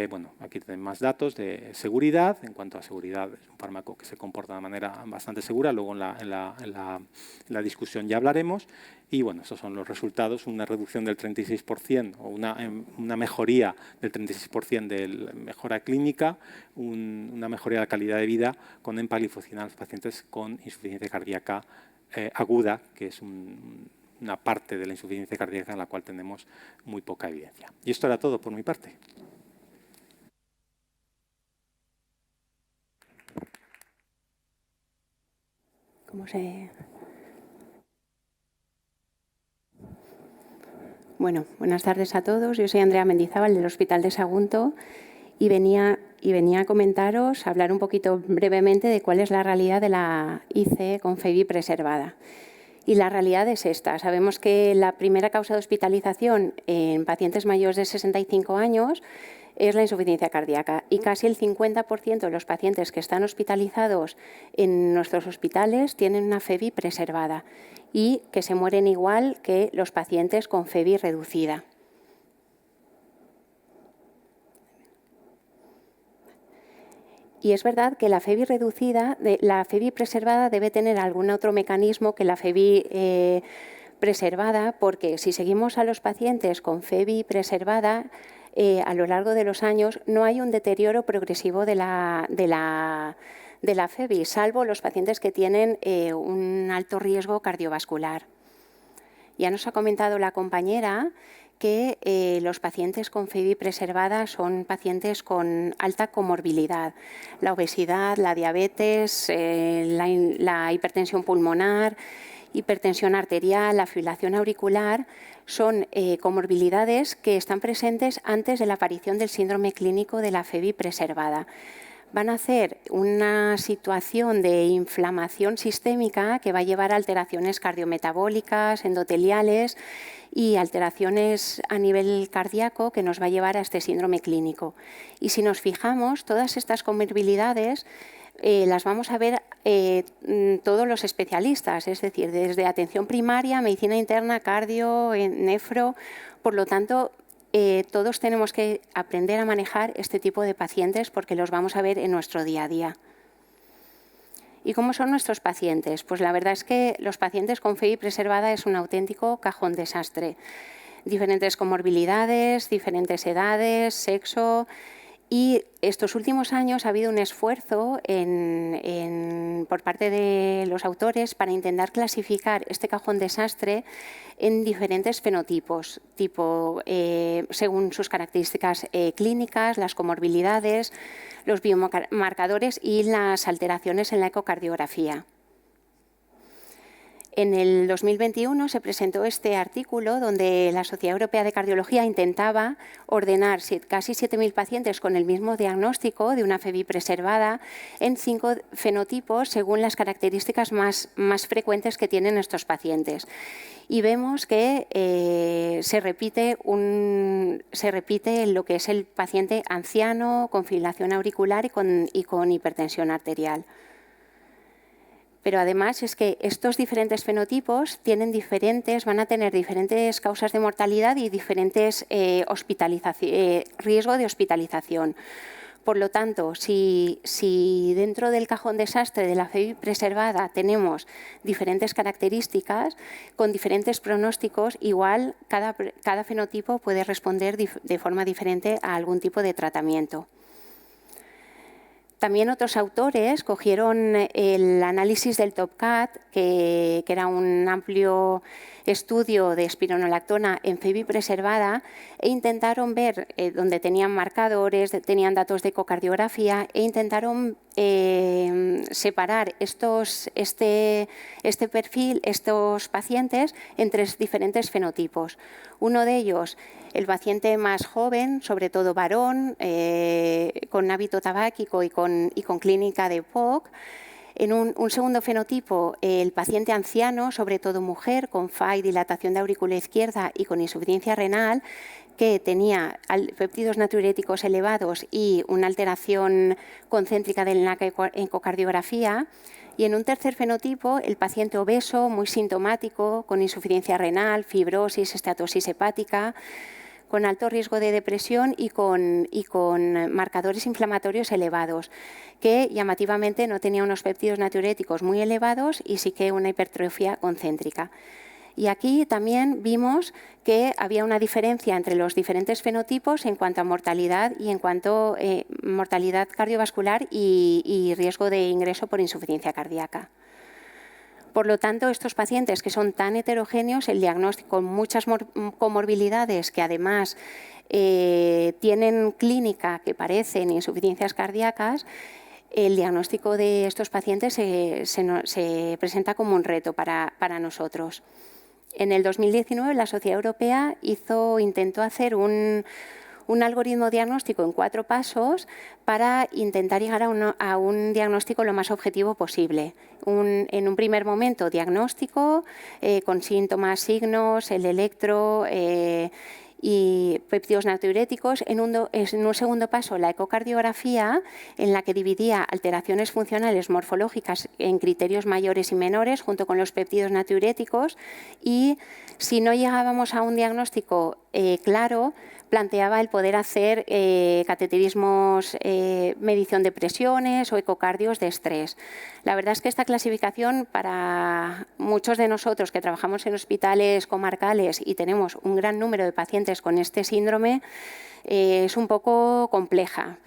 bueno, aquí tenemos más datos de seguridad. En cuanto a seguridad, es un fármaco que se comporta de manera bastante segura. Luego en la discusión ya hablaremos. Y bueno, estos son los resultados. Una reducción del 36% o una mejoría del 36% de la mejora clínica, una mejoría de la calidad de vida con empagliflozina en los pacientes con insuficiencia cardíaca aguda, que es una parte de la insuficiencia cardíaca en la cual tenemos muy poca evidencia. Y esto era todo por mi parte. Bueno, buenas tardes a todos. Yo soy Andrea Mendizábal del Hospital de Sagunto y venía a comentaros, a hablar un poquito brevemente de cuál es la realidad de la IC con FEVI preservada. Y la realidad es esta. Sabemos que la primera causa de hospitalización en pacientes mayores de 65 años es la insuficiencia cardíaca y casi el 50% de los pacientes que están hospitalizados en nuestros hospitales tienen una FEVI preservada y que se mueren igual que los pacientes con FEVI reducida. Y es verdad que la FEVI reducida, la FEVI preservada debe tener algún otro mecanismo que la FEVI preservada, porque si seguimos a los pacientes con FEVI preservada, a lo largo de los años no hay un deterioro progresivo de la FEVI, salvo los pacientes que tienen un alto riesgo cardiovascular. Ya nos ha comentado la compañera que los pacientes con FEIBI preservada son pacientes con alta comorbilidad. La obesidad, la diabetes, la hipertensión pulmonar, hipertensión arterial, la fibrilación auricular, son comorbilidades que están presentes antes de la aparición del síndrome clínico de la FEIBI preservada. Van a hacer una situación de inflamación sistémica que va a llevar a alteraciones cardiometabólicas, endoteliales y alteraciones a nivel cardíaco que nos va a llevar a este síndrome clínico. Y si nos fijamos, todas estas comorbilidades las vamos a ver todos los especialistas, es decir, desde atención primaria, medicina interna, cardio, nefro. Por lo tanto, todos tenemos que aprender a manejar este tipo de pacientes porque los vamos a ver en nuestro día a día. ¿Y cómo son nuestros pacientes? Pues la verdad es que los pacientes con FEIBI preservada es un auténtico cajón desastre. Diferentes comorbilidades, diferentes edades, sexo. Y estos últimos años ha habido un esfuerzo por parte de los autores para intentar clasificar este cajón desastre en diferentes fenotipos, según sus características clínicas, las comorbilidades, los biomarcadores y las alteraciones en la ecocardiografía. En el 2021 se presentó este artículo donde la Sociedad Europea de Cardiología intentaba ordenar casi 7.000 pacientes con el mismo diagnóstico de una FEIBI preservada en 5 fenotipos según las características más frecuentes que tienen estos pacientes. Y vemos que se repite lo que es el paciente anciano con fibrilación auricular y con hipertensión arterial. Pero además es que estos diferentes fenotipos van a tener diferentes causas de mortalidad y diferentes riesgo de hospitalización. Por lo tanto, si dentro del cajón desastre de la FEIBI preservada tenemos diferentes características con diferentes pronósticos, igual cada fenotipo puede responder de forma diferente a algún tipo de tratamiento. También otros autores cogieron el análisis del TOPCAT, que era un amplio estudio de espironolactona en FEIBI preservada, e intentaron ver donde tenían marcadores, tenían datos de ecocardiografía, e intentaron separar este perfil, estos pacientes, en 3 diferentes fenotipos. Uno de ellos, el paciente más joven, sobre todo varón, con hábito tabáquico y con clínica de POC. En un segundo fenotipo, el paciente anciano, sobre todo mujer, con FA y dilatación de aurícula izquierda y con insuficiencia renal, que tenía péptidos natriuréticos elevados y una alteración concéntrica de la ecocardiografía. Y en un tercer fenotipo, el paciente obeso, muy sintomático, con insuficiencia renal, fibrosis, esteatosis hepática, con alto riesgo de depresión y con marcadores inflamatorios elevados, que llamativamente no tenía unos péptidos natriuréticos muy elevados y sí que una hipertrofia concéntrica. Y aquí también vimos que había una diferencia entre los diferentes fenotipos en cuanto a mortalidad y en cuanto a mortalidad cardiovascular y riesgo de ingreso por insuficiencia cardíaca. Por lo tanto, estos pacientes que son tan heterogéneos, el diagnóstico con muchas comorbilidades que además tienen clínica que parecen insuficiencias cardíacas, el diagnóstico de estos pacientes se presenta como un reto para nosotros. En el 2019 la Sociedad Europea intentó hacer un algoritmo diagnóstico en 4 pasos para intentar llegar a un diagnóstico lo más objetivo posible. En un primer momento diagnóstico con síntomas, signos, el electro y péptidos natriuréticos. En un segundo paso, la ecocardiografía, en la que dividía alteraciones funcionales morfológicas en criterios mayores y menores, junto con los péptidos natriuréticos. Y si no llegábamos a un diagnóstico claro, planteaba el poder hacer cateterismos, medición de presiones o ecocardios de estrés. La verdad es que esta clasificación, para muchos de nosotros que trabajamos en hospitales comarcales y tenemos un gran número de pacientes con este síndrome, es un poco compleja.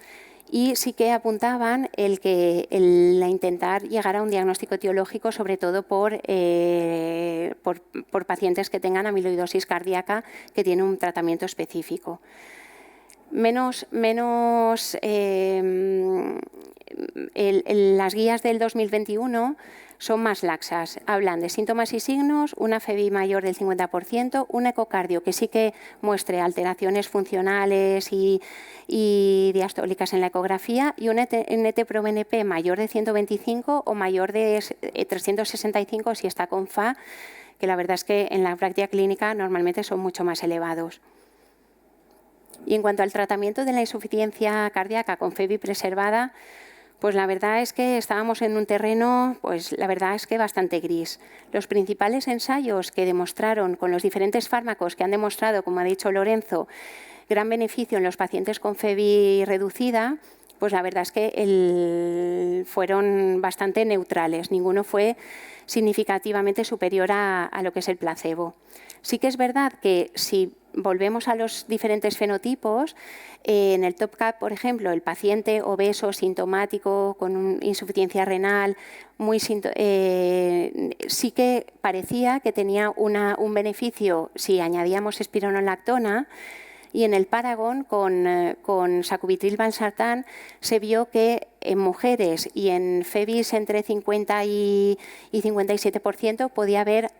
y sí que apuntaban el intentar llegar a un diagnóstico etiológico, sobre todo por pacientes que tengan amiloidosis cardíaca, que tienen un tratamiento específico. Las guías del 2021 son más laxas. Hablan de síntomas y signos, una FEVI mayor del 50%, un ecocardio que sí que muestre alteraciones funcionales y diastólicas en la ecografía, y un NT-proBNP mayor de 125 o mayor de 365 si está con FA, que la verdad es que en la práctica clínica normalmente son mucho más elevados. Y en cuanto al tratamiento de la insuficiencia cardíaca con FEVI preservada, pues la verdad es que estábamos en un terreno, pues la verdad es que bastante gris. Los principales ensayos que demostraron con los diferentes fármacos que han demostrado, como ha dicho Lorenzo, gran beneficio en los pacientes con FEVI reducida, pues la verdad es que fueron bastante neutrales. Ninguno fue significativamente superior a lo que es el placebo. Sí que es verdad que si volvemos a los diferentes fenotipos, en el TOPCAP, por ejemplo, el paciente obeso, sintomático, con insuficiencia renal, sí que parecía que tenía un beneficio si añadíamos espironolactona, y en el Paragon con sacubitril/valsartán se vio que en mujeres y en FEVIs entre 50 y 57% podía haber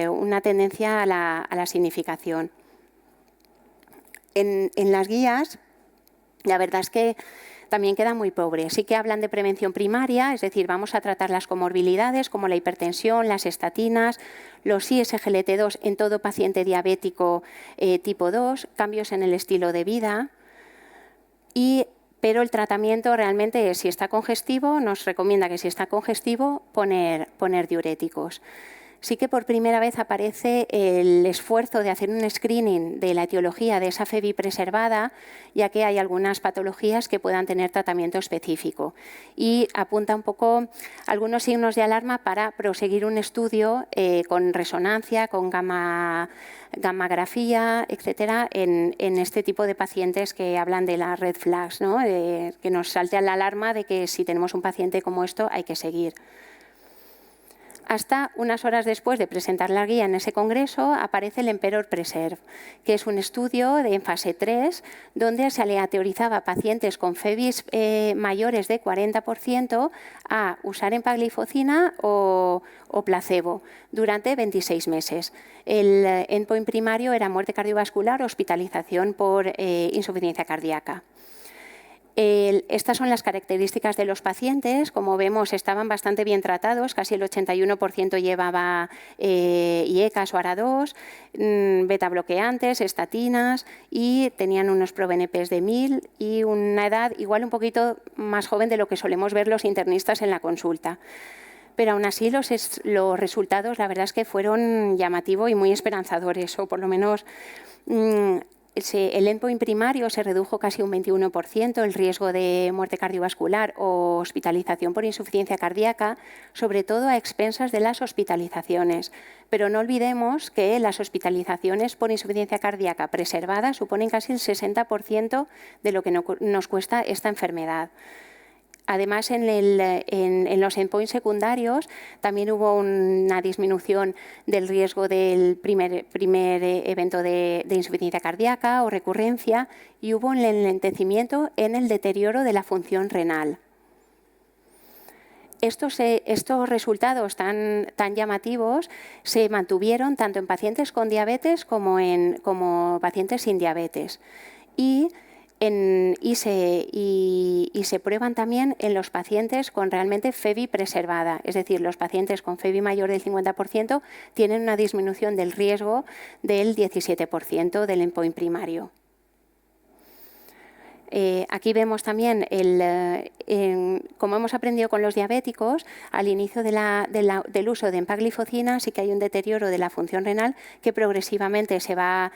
una tendencia a la significación. En las guías, la verdad es que también queda muy pobre. Sí que hablan de prevención primaria, es decir, vamos a tratar las comorbilidades como la hipertensión, las estatinas, los ISGLT2 en todo paciente diabético tipo 2, cambios en el estilo de vida, pero el tratamiento realmente es, si está congestivo, nos recomienda que si está congestivo poner diuréticos. Sí que por primera vez aparece el esfuerzo de hacer un screening de la etiología de esa FEVI preservada, ya que hay algunas patologías que puedan tener tratamiento específico. Y apunta un poco algunos signos de alarma para proseguir un estudio con resonancia, con gammagrafía, etcétera, en este tipo de pacientes que hablan de las red flags, ¿no? Que nos salte la alarma de que si tenemos un paciente como esto hay que seguir. Hasta unas horas después de presentar la guía en ese congreso, aparece el Emperor Preserve, que es un estudio en fase 3, donde se aleatorizaba a pacientes con FEVIs mayores de 40% a usar empagliflozina o placebo durante 26 meses. El endpoint primario era muerte cardiovascular o hospitalización por insuficiencia cardíaca. Estas son las características de los pacientes. Como vemos, estaban bastante bien tratados, casi el 81% llevaba IECAS o ARA2, beta bloqueantes, estatinas, y tenían unos proBNPs de 1000 y una edad igual un poquito más joven de lo que solemos ver los internistas en la consulta. Pero aún así los resultados, la verdad es que fueron llamativos y muy esperanzadores, o por lo menos el endpoint primario se redujo casi un 21%, el riesgo de muerte cardiovascular o hospitalización por insuficiencia cardíaca, sobre todo a expensas de las hospitalizaciones. Pero no olvidemos que las hospitalizaciones por insuficiencia cardíaca preservada suponen casi el 60% de lo que nos cuesta esta enfermedad. Además, en los endpoints secundarios también hubo una disminución del riesgo del primer evento de insuficiencia cardíaca o recurrencia, y hubo un enlentecimiento en el deterioro de la función renal. Estos resultados tan llamativos se mantuvieron tanto en pacientes con diabetes como pacientes sin diabetes. Y se prueban también en los pacientes con realmente FEVI preservada, es decir, los pacientes con FEVI mayor del 50% tienen una disminución del riesgo del 17% del endpoint primario. Aquí vemos también, como hemos aprendido con los diabéticos, al inicio del uso de empagliflozina sí que hay un deterioro de la función renal que progresivamente se va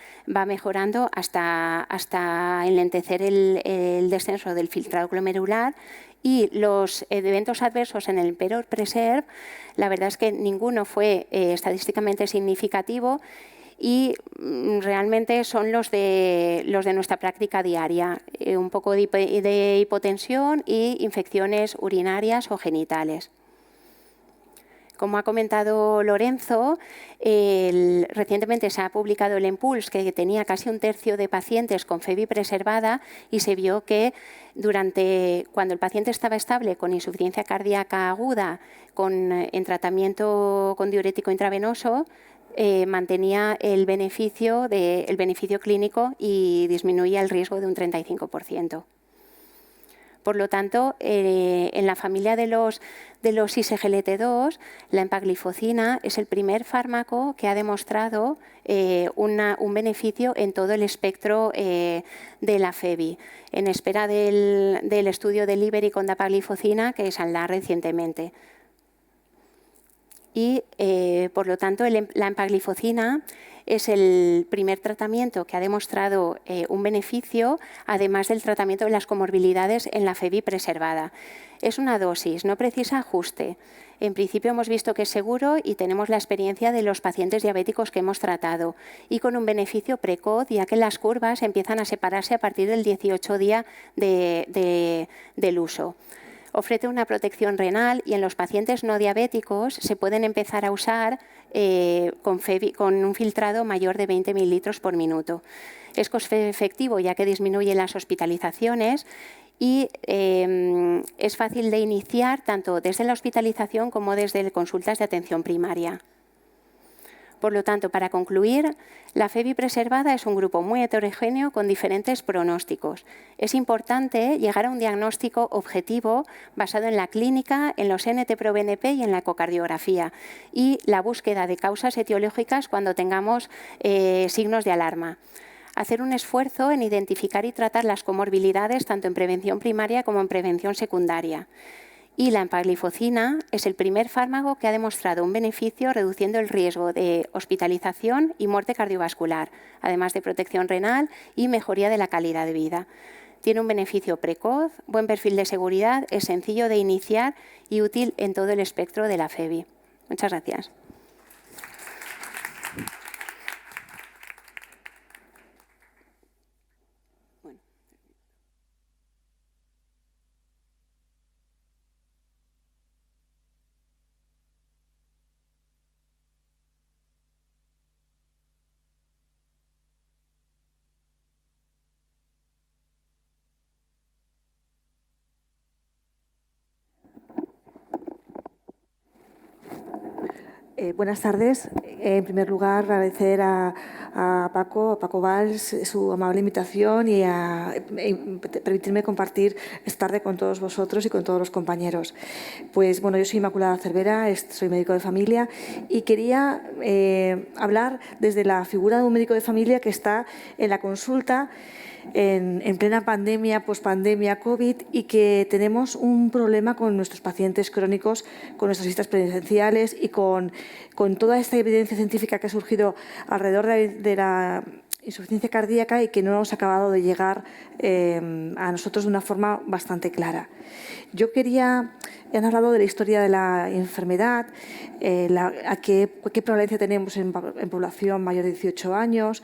mejorando hasta enlentecer el descenso del filtrado glomerular. Y los eventos adversos en el Emperor Preserve, la verdad es que ninguno fue estadísticamente significativo, y realmente son los de nuestra práctica diaria, un poco de hipotensión y infecciones urinarias o genitales. Como ha comentado Lorenzo, recientemente se ha publicado el EMPULS, que tenía casi un tercio de pacientes con FEBI preservada y se vio que cuando el paciente estaba estable con insuficiencia cardíaca aguda en tratamiento con diurético intravenoso, mantenía el beneficio clínico y disminuía el riesgo de un 35%. Por lo tanto, en la familia de los ISGLT2, la empagliflozina es el primer fármaco que ha demostrado un beneficio en todo el espectro de la FEBI, en espera del estudio de LIBERI con dapagliflozina que saldrá recientemente. Y, por lo tanto, la empagliflozina es el primer tratamiento que ha demostrado un beneficio, además del tratamiento de las comorbilidades en la FEBI preservada. Es una dosis, no precisa ajuste. En principio hemos visto que es seguro y tenemos la experiencia de los pacientes diabéticos que hemos tratado y con un beneficio precoz, ya que las curvas empiezan a separarse a partir del 18 día del uso. Ofrece una protección renal y en los pacientes no diabéticos se pueden empezar a usar con un filtrado mayor de 20 mililitros por minuto. Es coste efectivo ya que disminuye las hospitalizaciones y es fácil de iniciar tanto desde la hospitalización como desde consultas de atención primaria. Por lo tanto, para concluir, la FEBI preservada es un grupo muy heterogéneo con diferentes pronósticos. Es importante llegar a un diagnóstico objetivo basado en la clínica, en los NT-proBNP y en la ecocardiografía y la búsqueda de causas etiológicas cuando tengamos signos de alarma. Hacer un esfuerzo en identificar y tratar las comorbilidades tanto en prevención primaria como en prevención secundaria. Y la empagliflozina es el primer fármaco que ha demostrado un beneficio reduciendo el riesgo de hospitalización y muerte cardiovascular, además de protección renal y mejoría de la calidad de vida. Tiene un beneficio precoz, buen perfil de seguridad, es sencillo de iniciar y útil en todo el espectro de la FEBI. Muchas gracias. Buenas tardes. En primer lugar, agradecer a Paco Valls, su amable invitación y permitirme compartir esta tarde con todos vosotros y con todos los compañeros. Pues bueno, yo soy Inmaculada Cervera, soy médico de familia y quería hablar desde la figura de un médico de familia que está en la consulta en plena pandemia, pospandemia, COVID, y que tenemos un problema con nuestros pacientes crónicos, con nuestras visitas presenciales y con toda esta evidencia científica que ha surgido alrededor de la insuficiencia cardíaca y que no nos ha acabado de llegar a nosotros de una forma bastante clara. Yo han hablado de la historia de la enfermedad, qué prevalencia tenemos en población mayor de 18 años,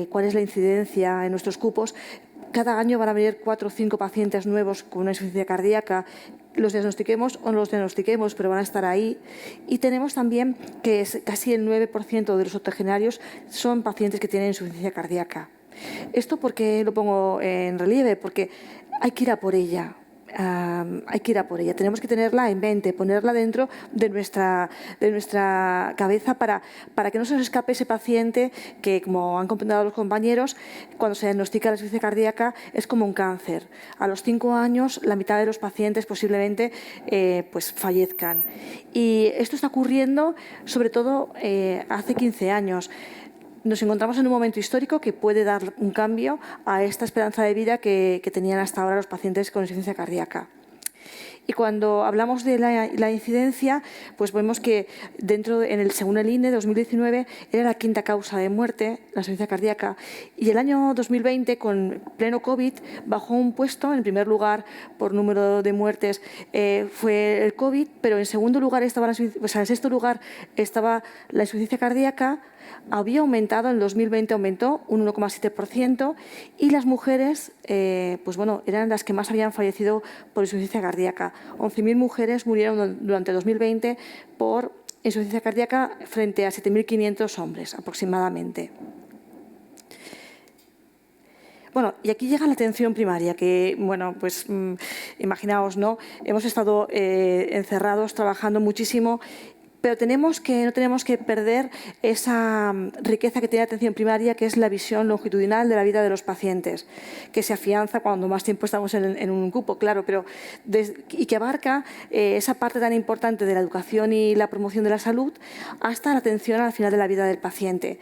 cuál es la incidencia en nuestros cupos. Cada año van a venir 4 o 5 pacientes nuevos con una insuficiencia cardíaca, los diagnostiquemos o no los diagnostiquemos, pero van a estar ahí. Y tenemos también que casi el 9% de los octogenarios son pacientes que tienen insuficiencia cardíaca. ¿Esto por qué lo pongo en relieve? Porque hay que ir a por ella. Tenemos que tenerla en mente, ponerla dentro de nuestra cabeza para que no se nos escape ese paciente que, como han comentado los compañeros, cuando se diagnostica la insuficiencia cardíaca es como un cáncer. A los 5 años la mitad de los pacientes posiblemente pues fallezcan. Y esto está ocurriendo sobre todo hace 15 años. Nos encontramos en un momento histórico que puede dar un cambio a esta esperanza de vida que tenían hasta ahora los pacientes con insuficiencia cardíaca. Y cuando hablamos de la incidencia, pues vemos que según el INE, 2019 era la quinta causa de muerte, la insuficiencia cardíaca. Y el año 2020, con pleno COVID, bajó un puesto. En primer lugar, por número de muertes, fue el COVID, pero en segundo lugar en sexto lugar estaba la insuficiencia cardíaca. Había aumentado, en 2020 aumentó un 1,7%, y las mujeres eran las que más habían fallecido por insuficiencia cardíaca. 11.000 mujeres murieron durante 2020 por insuficiencia cardíaca frente a 7.500 hombres aproximadamente. Bueno, y aquí llega la atención primaria, que, bueno, pues imaginaos, ¿no? Hemos estado encerrados, trabajando muchísimo, pero no tenemos que perder esa riqueza que tiene la atención primaria, que es la visión longitudinal de la vida de los pacientes, que se afianza cuando más tiempo estamos en un cupo, claro, y que abarca esa parte tan importante de la educación y la promoción de la salud hasta la atención al final de la vida del paciente.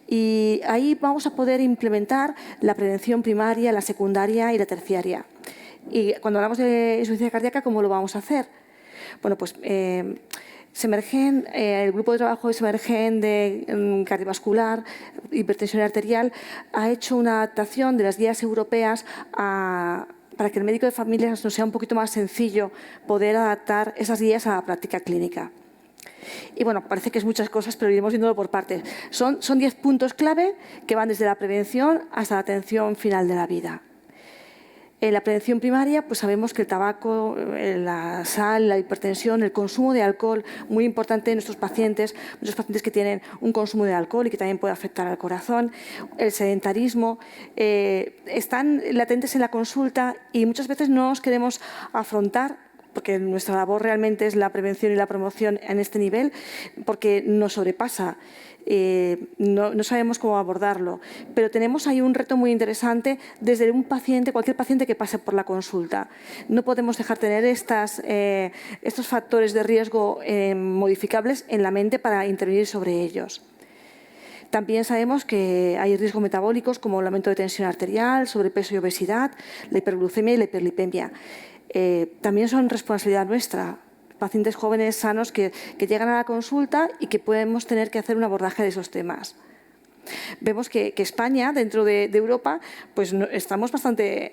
Y ahí vamos a poder implementar la prevención primaria, la secundaria y la terciaria. Y cuando hablamos de insuficiencia cardíaca, ¿cómo lo vamos a hacer? Bueno, pues el grupo de trabajo de Semergen de cardiovascular, hipertensión arterial, ha hecho una adaptación de las guías europeas para que el médico de familia nos sea un poquito más sencillo poder adaptar esas guías a la práctica clínica. Y bueno, parece que es muchas cosas, pero iremos viéndolo por partes. Son 10 puntos clave que van desde la prevención hasta la atención final de la vida. En la prevención primaria, pues sabemos que el tabaco, la sal, la hipertensión, el consumo de alcohol, muy importante en nuestros pacientes, muchos pacientes que tienen un consumo de alcohol y que también puede afectar al corazón, el sedentarismo, están latentes en la consulta y muchas veces no nos queremos afrontar, porque nuestra labor realmente es la prevención y la promoción en este nivel, porque nos sobrepasa. No sabemos cómo abordarlo, pero tenemos ahí un reto muy interesante desde cualquier paciente que pase por la consulta. No podemos dejar tener estos factores de riesgo modificables en la mente para intervenir sobre ellos. También sabemos que hay riesgos metabólicos como el aumento de tensión arterial, sobrepeso y obesidad, la hiperglucemia y la hiperlipemia. También son responsabilidad nuestra. Pacientes jóvenes sanos que llegan a la consulta y que podemos tener que hacer un abordaje de esos temas. Vemos que España, dentro de Europa, pues estamos bastante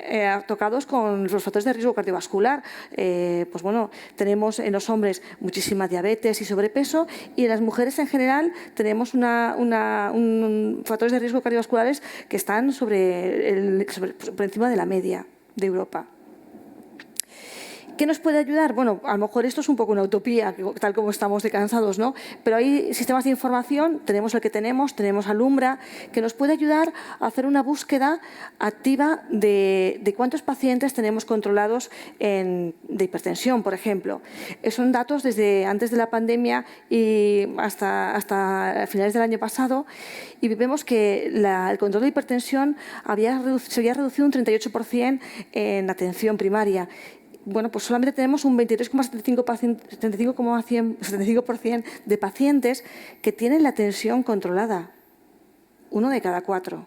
tocados con los factores de riesgo cardiovascular. Pues bueno, tenemos en los hombres muchísima diabetes y sobrepeso, y en las mujeres en general tenemos factores de riesgo cardiovasculares que están por encima de la media de Europa. ¿Qué nos puede ayudar? Bueno, a lo mejor esto es un poco una utopía, tal como estamos de cansados, ¿no? Pero hay sistemas de información, tenemos el que tenemos Alumbra, que nos puede ayudar a hacer una búsqueda activa de cuántos pacientes tenemos controlados de hipertensión, por ejemplo. Son datos desde antes de la pandemia y hasta finales del año pasado, y vemos que el control de hipertensión se había reducido un 38% en atención primaria. Bueno, pues solamente tenemos un 23,75% de pacientes que tienen la tensión controlada. 1 de cada 4.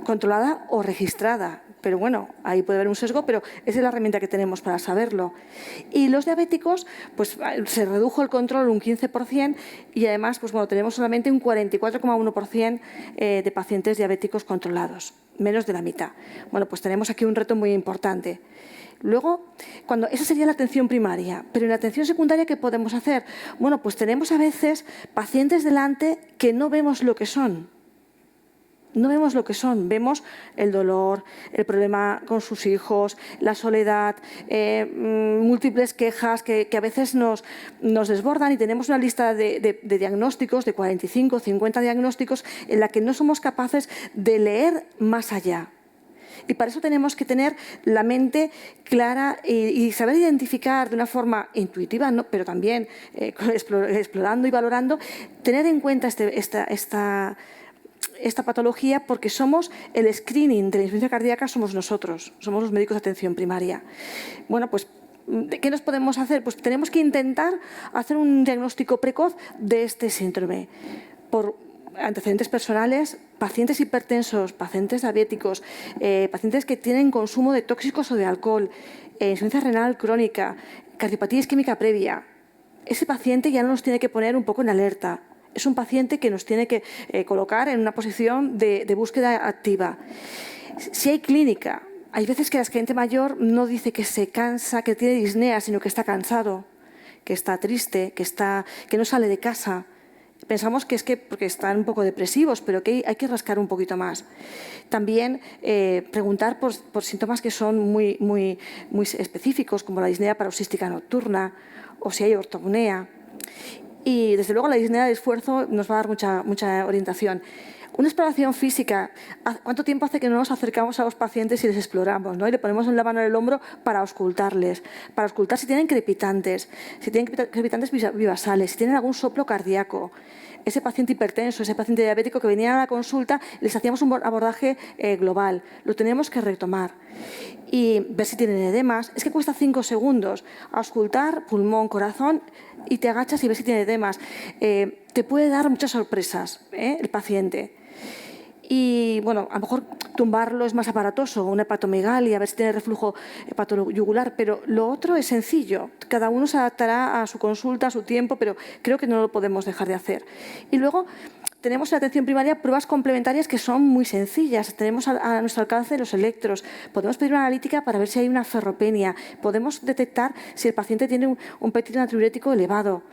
Controlada o registrada. Pero bueno, ahí puede haber un sesgo, pero esa es la herramienta que tenemos para saberlo. Y los diabéticos, pues se redujo el control un 15% y además, pues bueno, tenemos solamente un 44,1% de pacientes diabéticos controlados, menos de la mitad. Bueno, pues tenemos aquí un reto muy importante. Luego, esa sería la atención primaria, pero en la atención secundaria, ¿qué podemos hacer? Bueno, pues tenemos a veces pacientes delante que no vemos lo que son. No vemos lo que son, vemos el dolor, el problema con sus hijos, la soledad, múltiples quejas que a veces nos desbordan, y tenemos una lista de diagnósticos, de 45, 50 diagnósticos, en la que no somos capaces de leer más allá. Y para eso tenemos que tener la mente clara y saber identificar de una forma intuitiva, ¿no? Pero también explorando y valorando, tener en cuenta esta patología, porque somos el screening de la insuficiencia cardíaca, somos nosotros, somos los médicos de atención primaria. Bueno, pues ¿qué nos podemos hacer? Pues tenemos que intentar hacer un diagnóstico precoz de este síndrome. antecedentes personales, pacientes hipertensos, pacientes diabéticos, pacientes que tienen consumo de tóxicos o de alcohol, insuficiencia renal crónica, cardiopatía isquémica previa. Ese paciente ya nos tiene que poner un poco en alerta. Es un paciente que nos tiene que colocar en una posición de búsqueda activa. Si hay clínica, hay veces que la gente mayor no dice que se cansa, que tiene disnea, sino que está cansado, que está triste, que no sale de casa. Pensamos que es porque están un poco depresivos, pero que hay que rascar un poquito más. También preguntar por síntomas que son muy específicos, como la disnea paroxística nocturna o si hay ortopnea. Y, desde luego, la disnea de esfuerzo nos va a dar mucha orientación. Una exploración física. ¿Cuánto tiempo hace que no nos acercamos a los pacientes y les exploramos, ¿no? Y le ponemos la mano en el hombro para auscultarles, para auscultar si tienen crepitantes, vivasales, si tienen algún soplo cardíaco? Ese paciente hipertenso, ese paciente diabético que venía a la consulta, les hacíamos un abordaje global. Lo tenemos que retomar y ver si tienen edemas. Es que cuesta 5 segundos auscultar pulmón, corazón y te agachas y ves si tiene edemas. Te puede dar muchas sorpresas el paciente. Y, bueno, a lo mejor tumbarlo es más aparatoso, una hepatomegalia, a ver si tiene reflujo hepatoyugular, pero lo otro es sencillo. Cada uno se adaptará a su consulta, a su tiempo, pero creo que no lo podemos dejar de hacer. Y luego tenemos en la atención primaria pruebas complementarias que son muy sencillas. Tenemos a nuestro alcance los electros. Podemos pedir una analítica para ver si hay una ferropenia. Podemos detectar si el paciente tiene un péptido natriurético elevado.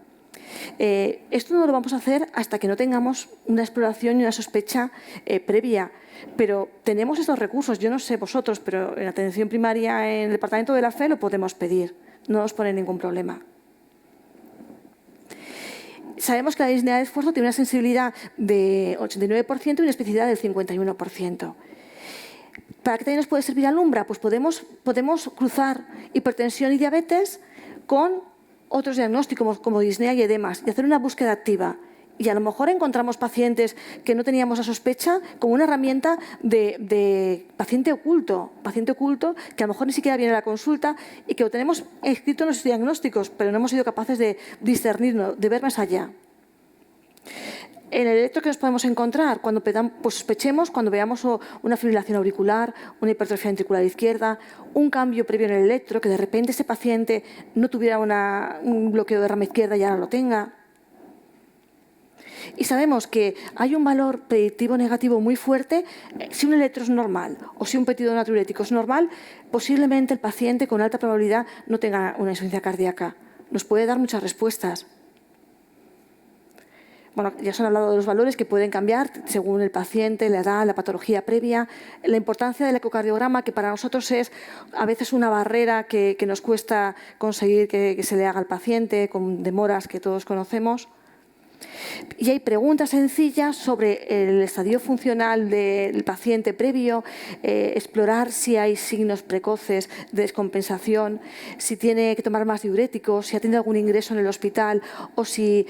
Esto no lo vamos a hacer hasta que no tengamos una exploración y una sospecha previa, pero tenemos estos recursos. Yo no sé vosotros, pero en la atención primaria, en el departamento de la FE, lo podemos pedir. No nos pone ningún problema. Sabemos que la disnea de esfuerzo tiene una sensibilidad de 89% y una especificidad del 51%. ¿Para qué también nos puede servir Alumbra? Pues podemos cruzar hipertensión y diabetes con otros diagnósticos como disnea y edemas y hacer una búsqueda activa. Y a lo mejor encontramos pacientes que no teníamos la sospecha como una herramienta de paciente oculto que a lo mejor ni siquiera viene a la consulta y que lo tenemos escrito en los diagnósticos, pero no hemos sido capaces de discernirlo, de ver más allá. En el electro que nos podemos encontrar cuando sospechemos, cuando veamos una fibrilación auricular, una hipertrofia ventricular izquierda, un cambio previo en el electro, que de repente ese paciente no tuviera un bloqueo de rama izquierda y ahora lo tenga. Y sabemos que hay un valor predictivo negativo muy fuerte. Si un electro es normal o si un péptido natriurético es normal, posiblemente el paciente con alta probabilidad no tenga una insuficiencia cardíaca. Nos puede dar muchas respuestas. Bueno, ya se han hablado de los valores que pueden cambiar según el paciente, la edad, la patología previa, la importancia del ecocardiograma, que para nosotros es a veces una barrera que nos cuesta conseguir que se le haga al paciente, con demoras que todos conocemos. Y hay preguntas sencillas sobre el estadio funcional del paciente previo, explorar si hay signos precoces de descompensación, si tiene que tomar más diuréticos, si ha tenido algún ingreso en el hospital o si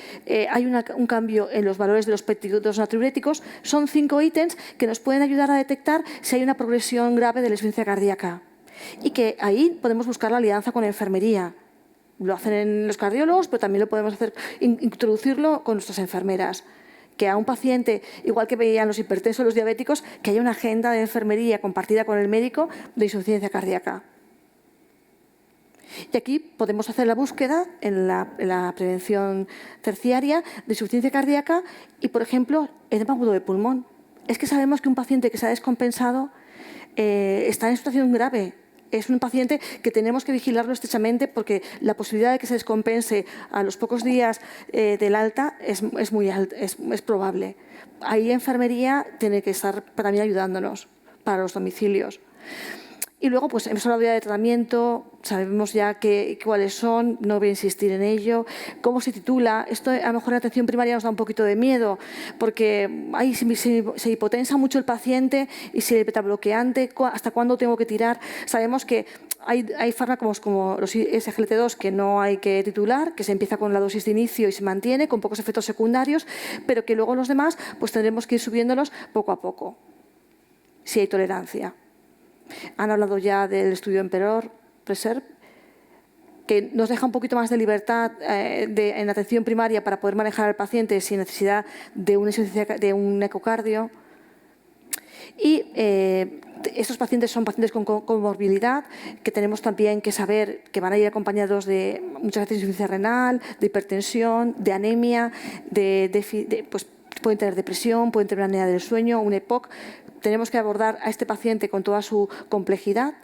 hay un cambio en los valores de los péptidos natriuréticos. Son 5 ítems que nos pueden ayudar a detectar si hay una progresión grave de la insuficiencia cardíaca y que ahí podemos buscar la alianza con la enfermería. Lo hacen los cardiólogos, pero también lo podemos hacer, introducirlo con nuestras enfermeras. Que a un paciente, igual que veían los hipertensos o los diabéticos, que haya una agenda de enfermería compartida con el médico de insuficiencia cardíaca. Y aquí podemos hacer la búsqueda en la prevención terciaria de insuficiencia cardíaca y, por ejemplo, edema agudo de pulmón. Es que sabemos que un paciente que se ha descompensado está en situación grave. Es un paciente que tenemos que vigilarlo estrechamente porque la posibilidad de que se descompense a los pocos días del alta es muy alta, es probable. Ahí enfermería tiene que estar también ayudándonos para los domicilios. Y luego, pues hemos hablado ya de tratamiento, sabemos ya cuáles son, no voy a insistir en ello. ¿Cómo se titula? Esto a lo mejor en atención primaria nos da un poquito de miedo, porque ahí se hipotensa mucho el paciente y si el betabloqueante, ¿hasta cuándo tengo que tirar? Sabemos que hay fármacos como los SGLT2 que no hay que titular, que se empieza con la dosis de inicio y se mantiene con pocos efectos secundarios, pero que luego los demás pues tendremos que ir subiéndolos poco a poco, si hay tolerancia. Han hablado ya del estudio Emperor, Preserve, que nos deja un poquito más de libertad en atención primaria para poder manejar al paciente sin necesidad de un ecocardio. Y estos pacientes son pacientes con comorbilidad, que tenemos también que saber que van a ir acompañados de muchas veces insuficiencia renal, de hipertensión, de anemia, pues pueden tener depresión, pueden tener una apnea del sueño, un EPOC. Tenemos que abordar a este paciente con toda su complejidad.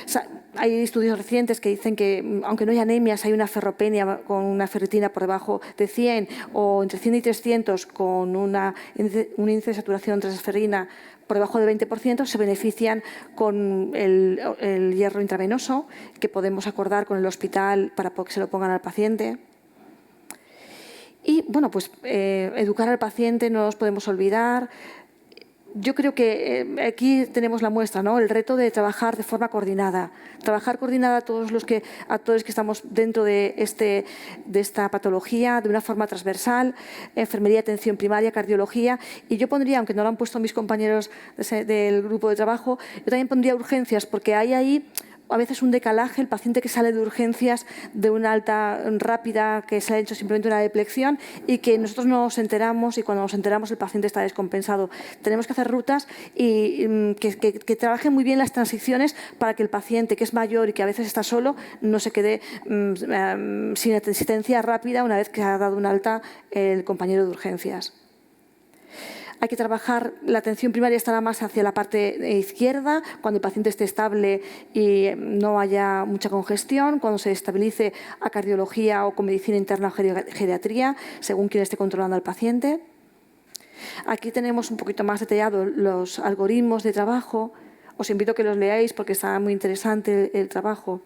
O sea, hay estudios recientes que dicen que, aunque no hay anemias, hay una ferropenia con una ferritina por debajo de 100 o entre 100 y 300 con un índice de saturación transferrina por debajo del 20%, se benefician con el hierro intravenoso, que podemos acordar con el hospital para que se lo pongan al paciente. Y, bueno, pues educar al paciente no nos podemos olvidar. Yo creo que aquí tenemos la muestra, ¿no? El reto de trabajar de forma coordinada. Trabajar coordinada a todos los que estamos dentro de esta patología de una forma transversal, enfermería, atención primaria, cardiología. Y yo pondría, aunque no lo han puesto mis compañeros del grupo de trabajo, yo también pondría urgencias, porque hay ahí a veces un decalaje, el paciente que sale de urgencias de una alta rápida, que se ha hecho simplemente una deplección y que nosotros no nos enteramos, y cuando nos enteramos el paciente está descompensado. Tenemos que hacer rutas y que trabajen muy bien las transiciones para que el paciente, que es mayor y que a veces está solo, no se quede sin asistencia rápida una vez que ha dado un alta el compañero de urgencias. Hay que trabajar, la atención primaria estará más hacia la parte izquierda, cuando el paciente esté estable y no haya mucha congestión, cuando se estabilice a cardiología o con medicina interna o geriatría, según quien esté controlando al paciente. Aquí tenemos un poquito más detallado los algoritmos de trabajo. Os invito a que los leáis porque está muy interesante el trabajo.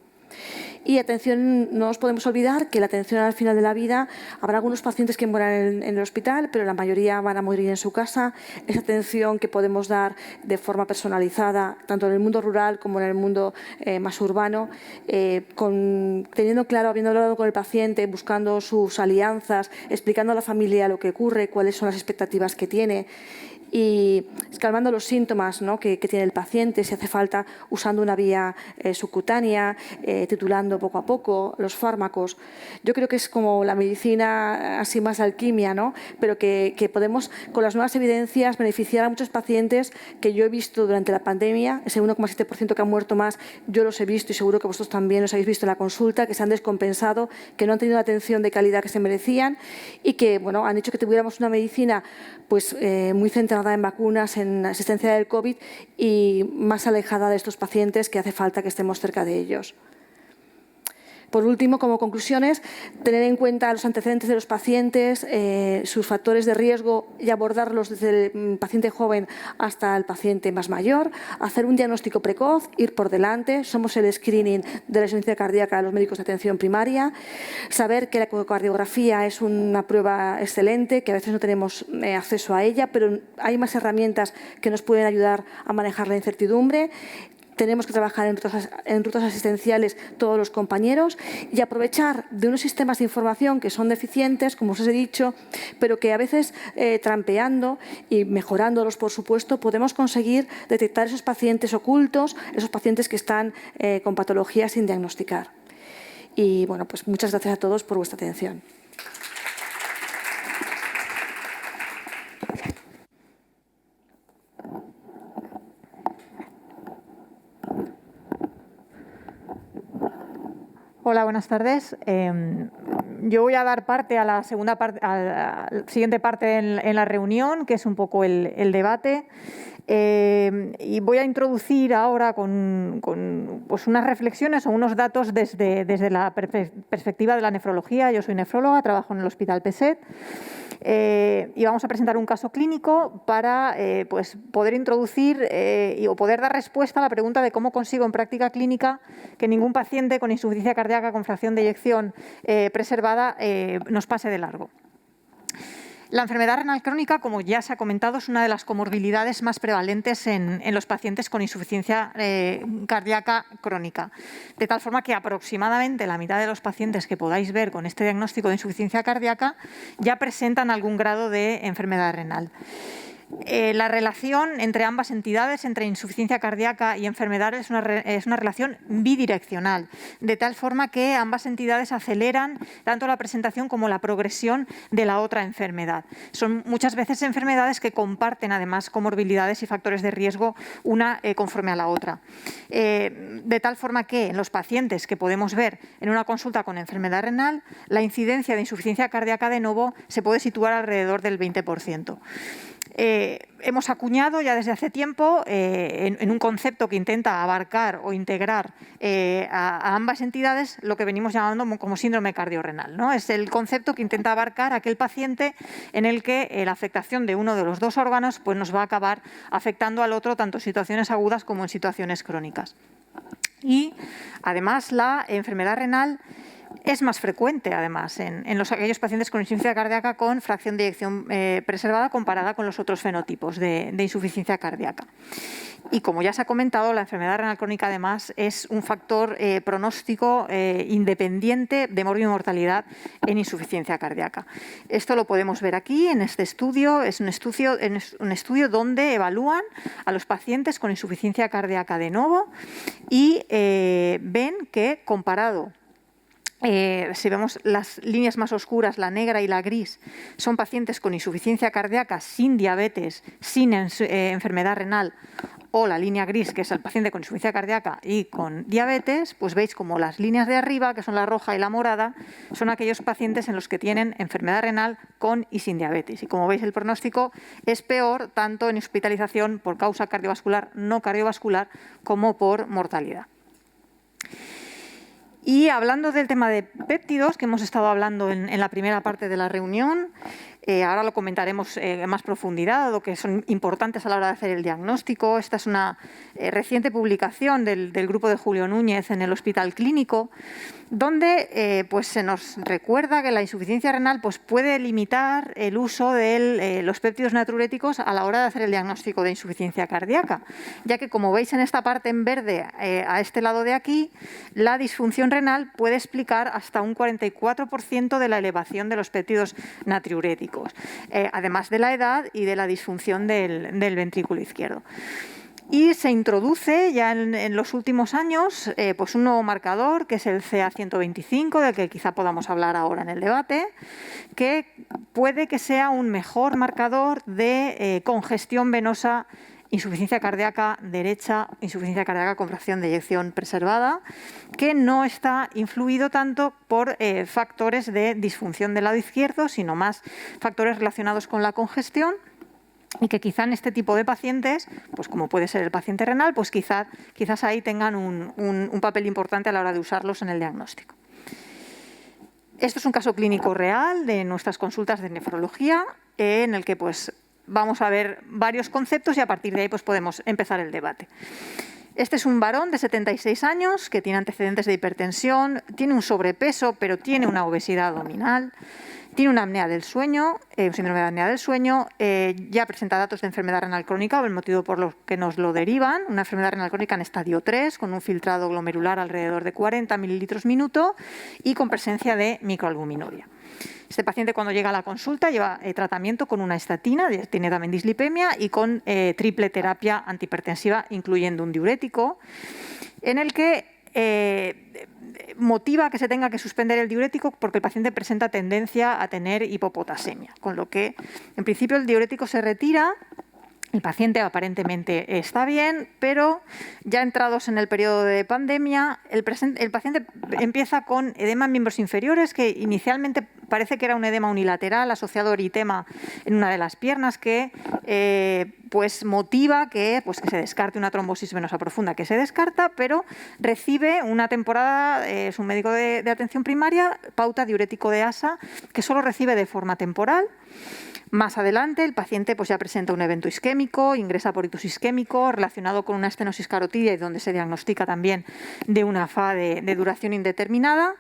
Y atención, no nos podemos olvidar que la atención al final de la vida, habrá algunos pacientes que mueran en el hospital, pero la mayoría van a morir en su casa. Esa atención que podemos dar de forma personalizada, tanto en el mundo rural como en el mundo más urbano, teniendo claro, habiendo hablado con el paciente, buscando sus alianzas, explicando a la familia lo que ocurre, cuáles son las expectativas que tiene, y calmando los síntomas, ¿no?, que tiene el paciente, si hace falta, usando una vía subcutánea, titulando poco a poco los fármacos. Yo creo que es como la medicina así más alquimia, ¿no?, pero que podemos, con las nuevas evidencias, beneficiar a muchos pacientes que yo he visto durante la pandemia. Ese 1,7% que han muerto más, yo los he visto y seguro que vosotros también los habéis visto en la consulta, que se han descompensado, que no han tenido la atención de calidad que se merecían y que, bueno, han hecho que tuviéramos una medicina pues muy centrada en vacunas, en asistencia del COVID y más alejada de estos pacientes, que hace falta que estemos cerca de ellos. Por último, como conclusiones, tener en cuenta los antecedentes de los pacientes, sus factores de riesgo y abordarlos desde el paciente joven hasta el paciente más mayor, hacer un diagnóstico precoz, ir por delante, somos el screening de la insuficiencia cardíaca a los médicos de atención primaria, saber que la ecocardiografía es una prueba excelente, que a veces no tenemos acceso a ella, pero hay más herramientas que nos pueden ayudar a manejar la incertidumbre. Tenemos que trabajar en rutas asistenciales todos los compañeros y aprovechar de unos sistemas de información que son deficientes, como os he dicho, pero que a veces trampeando y mejorándolos, por supuesto, podemos conseguir detectar esos pacientes ocultos, esos pacientes que están con patologías sin diagnosticar. Y bueno, pues muchas gracias a todos por vuestra atención. Hola, buenas tardes. Yo voy a dar parte a la siguiente parte en la reunión, que es un poco el debate. Y voy a introducir ahora con pues unas reflexiones o unos datos desde la perspectiva de la nefrología. Yo soy nefróloga, trabajo en el Hospital PSET. Y vamos a presentar un caso clínico para pues poder introducir o poder dar respuesta a la pregunta de cómo consigo en práctica clínica que ningún paciente con insuficiencia cardíaca con fracción de eyección preservada nos pase de largo. La enfermedad renal crónica, como ya se ha comentado, es una de las comorbilidades más prevalentes en los pacientes con insuficiencia cardíaca crónica. De tal forma que aproximadamente la mitad de los pacientes que podáis ver con este diagnóstico de insuficiencia cardíaca ya presentan algún grado de enfermedad renal. La relación entre ambas entidades, entre insuficiencia cardíaca y enfermedad, es una relación bidireccional, de tal forma que ambas entidades aceleran tanto la presentación como la progresión de la otra enfermedad. Son muchas veces enfermedades que comparten además comorbilidades y factores de riesgo una conforme a la otra. De tal forma que en los pacientes que podemos ver en una consulta con enfermedad renal, la incidencia de insuficiencia cardíaca de novo se puede situar alrededor del 20%. Hemos acuñado ya desde hace tiempo en un concepto que intenta abarcar o integrar a ambas entidades lo que venimos llamando como síndrome cardiorrenal, ¿no? Es el concepto que intenta abarcar aquel paciente en el que la afectación de uno de los dos órganos pues nos va a acabar afectando al otro tanto en situaciones agudas como en situaciones crónicas. Y además la enfermedad renal es más frecuente, además, en aquellos pacientes con insuficiencia cardíaca con fracción de eyección preservada comparada con los otros fenotipos de insuficiencia cardíaca. Y como ya se ha comentado, la enfermedad renal crónica, además, es un factor pronóstico independiente de mortalidad en insuficiencia cardíaca. Esto lo podemos ver aquí en este estudio. Es un estudio donde evalúan a los pacientes con insuficiencia cardíaca de novo y ven que comparado, si vemos las líneas más oscuras, la negra y la gris, son pacientes con insuficiencia cardíaca sin diabetes, sin enfermedad renal, o la línea gris, que es el paciente con insuficiencia cardíaca y con diabetes, pues veis como las líneas de arriba, que son la roja y la morada, son aquellos pacientes en los que tienen enfermedad renal con y sin diabetes. Y como veis, el pronóstico es peor tanto en hospitalización por causa cardiovascular, no cardiovascular, como por mortalidad. Y hablando del tema de péptidos, que hemos estado hablando en la primera parte de la reunión, ahora lo comentaremos en más profundidad, dado que son importantes a la hora de hacer el diagnóstico. Esta es una reciente publicación del grupo de Julio Núñez en el Hospital Clínico, donde pues se nos recuerda que la insuficiencia renal pues puede limitar el uso de los péptidos natriuréticos a la hora de hacer el diagnóstico de insuficiencia cardíaca, ya que, como veis en esta parte en verde, a este lado de aquí, la disfunción renal puede explicar hasta un 44% de la elevación de los péptidos natriuréticos, además de la edad y de la disfunción del ventrículo izquierdo. Y se introduce ya en los últimos años pues un nuevo marcador, que es el CA125, del que quizá podamos hablar ahora en el debate, que puede que sea un mejor marcador de congestión venosa, insuficiencia cardíaca derecha, insuficiencia cardíaca con fracción de eyección preservada, que no está influido tanto por factores de disfunción del lado izquierdo, sino más factores relacionados con la congestión, y que quizá en este tipo de pacientes, pues como puede ser el paciente renal, pues quizás ahí tengan un papel importante a la hora de usarlos en el diagnóstico. Esto es un caso clínico real de nuestras consultas de nefrología, en el que pues vamos a ver varios conceptos y a partir de ahí pues podemos empezar el debate. Este es un varón de 76 años que tiene antecedentes de hipertensión, tiene un sobrepeso, pero tiene una obesidad abdominal. Tiene una apnea del sueño, un síndrome de apnea del sueño, ya presenta datos de enfermedad renal crónica, el motivo por lo que nos lo derivan, una enfermedad renal crónica en estadio 3, con un filtrado glomerular alrededor de 40 mililitros minuto y con presencia de microalbuminuria. Este paciente, cuando llega a la consulta, lleva tratamiento con una estatina, tiene también dislipemia y con triple terapia antihipertensiva, incluyendo un diurético, en el que motiva que se tenga que suspender el diurético porque el paciente presenta tendencia a tener hipopotasemia, con lo que en principio el diurético se retira. El paciente aparentemente está bien, pero ya entrados en el periodo de pandemia, el paciente empieza con edema en miembros inferiores, que inicialmente parece que era un edema unilateral asociado a eritema en una de las piernas, que pues motiva que se descarte una trombosis venosa profunda, que se descarta, pero recibe una temporada, es un médico de atención primaria, pauta diurético de ASA, que solo recibe de forma temporal. Más adelante, el paciente pues ya presenta un evento isquémico, ingresa por ictus isquémico relacionado con una estenosis carotidia y donde se diagnostica también de una FA de duración indeterminada.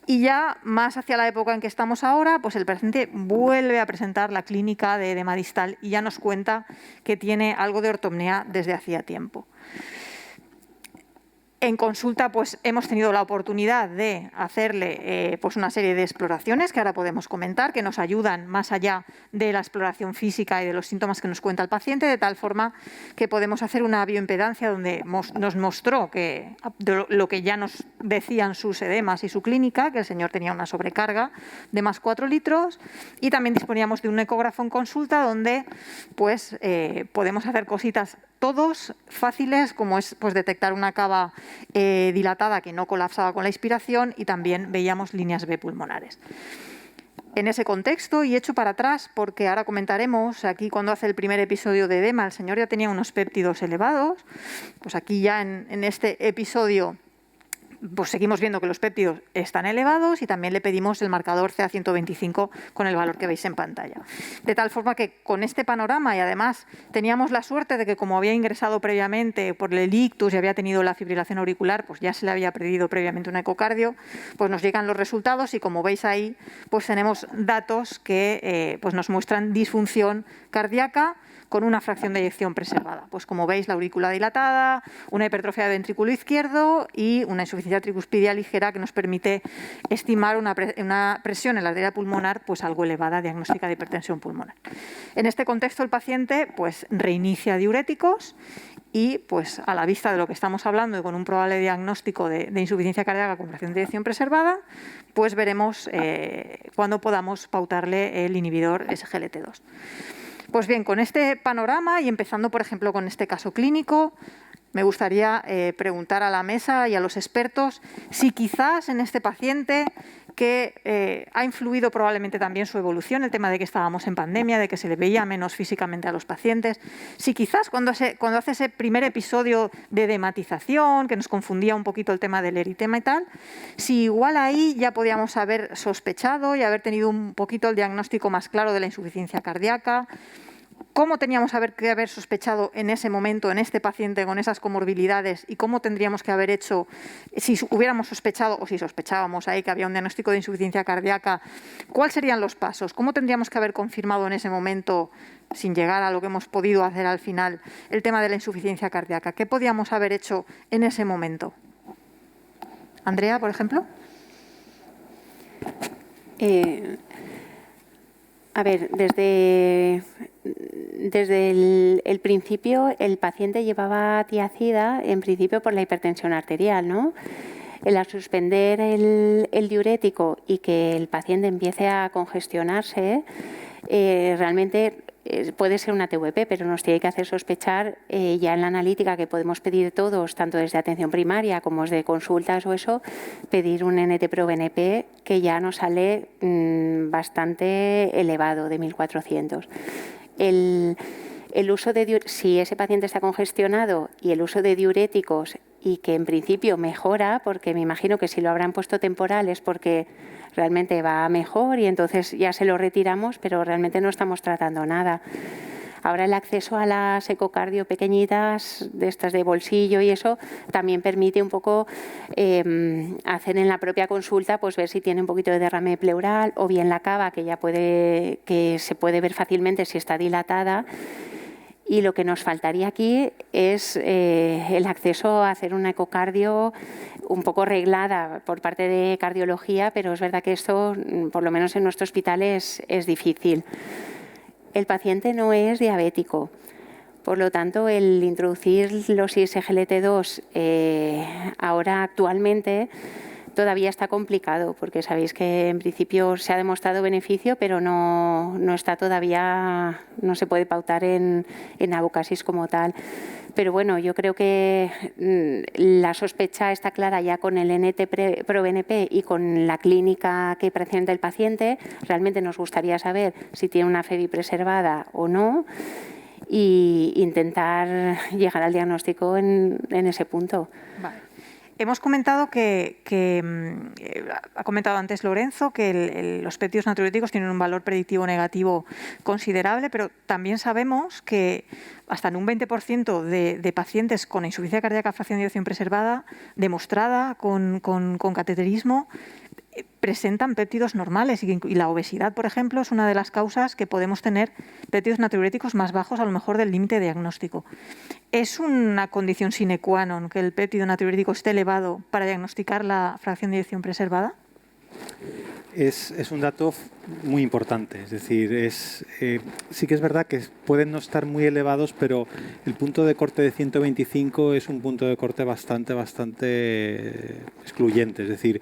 Y ya más hacia la época en que estamos ahora, pues el paciente vuelve a presentar la clínica de edema distal y ya nos cuenta que tiene algo de ortopnea desde hacía tiempo. En consulta pues hemos tenido la oportunidad de hacerle pues una serie de exploraciones que ahora podemos comentar, que nos ayudan más allá de la exploración física y de los síntomas que nos cuenta el paciente, de tal forma que podemos hacer una bioimpedancia donde nos mostró que lo que ya nos decían sus edemas y su clínica, que el señor tenía una sobrecarga de más 4 litros, y también disponíamos de un ecógrafo en consulta donde pues podemos hacer cositas todos fáciles, como es pues detectar una cava dilatada que no colapsaba con la inspiración, y también veíamos líneas B pulmonares. En ese contexto, y hecho para atrás, porque ahora comentaremos, aquí cuando hace el primer episodio de edema, el señor ya tenía unos péptidos elevados, pues aquí ya en este episodio pues seguimos viendo que los péptidos están elevados, y también le pedimos el marcador CA125 con el valor que veis en pantalla. De tal forma que con este panorama, y además teníamos la suerte de que como había ingresado previamente por el ictus y había tenido la fibrilación auricular, pues ya se le había pedido previamente un ecocardio, pues nos llegan los resultados, y como veis ahí pues tenemos datos que pues nos muestran disfunción cardíaca con una fracción de eyección preservada. Pues como veis, la aurícula dilatada, una hipertrofia del ventrículo izquierdo y una insuficiencia tricuspidia ligera que nos permite estimar una presión en la arteria pulmonar pues algo elevada, diagnóstica de hipertensión pulmonar. En este contexto, el paciente pues reinicia diuréticos, y pues a la vista de lo que estamos hablando y con un probable diagnóstico de insuficiencia cardíaca con fracción de eyección preservada, pues veremos cuándo podamos pautarle el inhibidor SGLT2. Pues bien, con este panorama y empezando, por ejemplo, con este caso clínico, me gustaría preguntar a la mesa y a los expertos si quizás en este paciente, que ha influido probablemente también su evolución, el tema de que estábamos en pandemia, de que se le veía menos físicamente a los pacientes, si quizás cuando hace ese primer episodio de edematización, que nos confundía un poquito el tema del eritema y tal, si igual ahí ya podíamos haber sospechado y haber tenido un poquito el diagnóstico más claro de la insuficiencia cardíaca. ¿Cómo teníamos que haber sospechado en ese momento, en este paciente con esas comorbilidades, y cómo tendríamos que haber hecho si hubiéramos sospechado o si sospechábamos ahí que había un diagnóstico de insuficiencia cardíaca? ¿Cuáles serían los pasos? ¿Cómo tendríamos que haber confirmado en ese momento, sin llegar a lo que hemos podido hacer al final, el tema de la insuficiencia cardíaca? ¿Qué podíamos haber hecho en ese momento? Andrea, por ejemplo. A ver, desde el principio el paciente llevaba tiacida, en principio por la hipertensión arterial, ¿no? Al suspender el diurético y que el paciente empiece a congestionarse, realmente puede ser una TVP, pero nos tiene que hacer sospechar ya en la analítica, que podemos pedir todos, tanto desde atención primaria como desde consultas o eso, pedir un NT-proBNP que ya nos sale bastante elevado, de 1400. El uso de, si ese paciente está congestionado y el uso de diuréticos, y que en principio mejora, porque me imagino que si lo habrán puesto temporal es porque realmente va mejor y entonces ya se lo retiramos, pero realmente no estamos tratando nada. Ahora el acceso a las ecocardio pequeñitas, de estas de bolsillo y eso, también permite un poco hacer en la propia consulta, pues ver si tiene un poquito de derrame pleural, o bien la cava, que se puede ver fácilmente si está dilatada. Y lo que nos faltaría aquí es el acceso a hacer una ecocardio un poco reglada por parte de cardiología, pero es verdad que esto, por lo menos en nuestro hospital, es difícil. El paciente no es diabético, por lo tanto, el introducir los SGLT2 ahora actualmente todavía está complicado, porque sabéis que en principio se ha demostrado beneficio, pero no está todavía, no se puede pautar en avocasis como tal. Pero bueno, yo creo que la sospecha está clara ya con el NT-proBNP y con la clínica que presenta el paciente. Realmente nos gustaría saber si tiene una FEBI preservada o no, e intentar llegar al diagnóstico en ese punto. Vale. Hemos comentado ha comentado antes Lorenzo que los péptidos natriuréticos tienen un valor predictivo negativo considerable, pero también sabemos que hasta en un 20% de pacientes con insuficiencia cardíaca fracción de eyección preservada demostrada con cateterismo, presentan péptidos normales y la obesidad, por ejemplo, es una de las causas que podemos tener péptidos natriuréticos más bajos a lo mejor del límite diagnóstico. ¿Es una condición sine qua non que el péptido natriurético esté elevado para diagnosticar la fracción de eyección preservada? Es un dato muy importante, es decir, sí que es verdad que pueden no estar muy elevados, pero el punto de corte de 125 es un punto de corte bastante excluyente, es decir,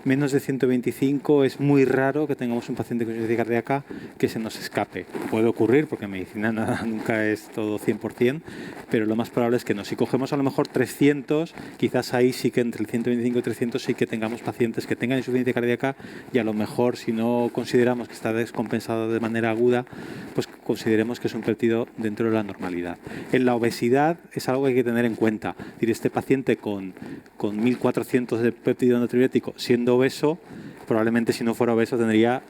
menos de 125 es muy raro que tengamos un paciente con insuficiencia cardíaca que se nos escape. Puede ocurrir porque en medicina nunca es todo 100%, pero lo más probable es que no. Si cogemos a lo mejor 300, quizás ahí sí que entre el 125 y 300 sí que tengamos pacientes que tengan insuficiencia cardíaca y a lo mejor si no consideramos que está descompensado de manera aguda, pues consideremos que es un péptido dentro de la normalidad. En la obesidad es algo que hay que tener en cuenta. Es decir, este paciente con 1.400 de péptido natriurético siendo obeso, probablemente si no fuera obeso tendría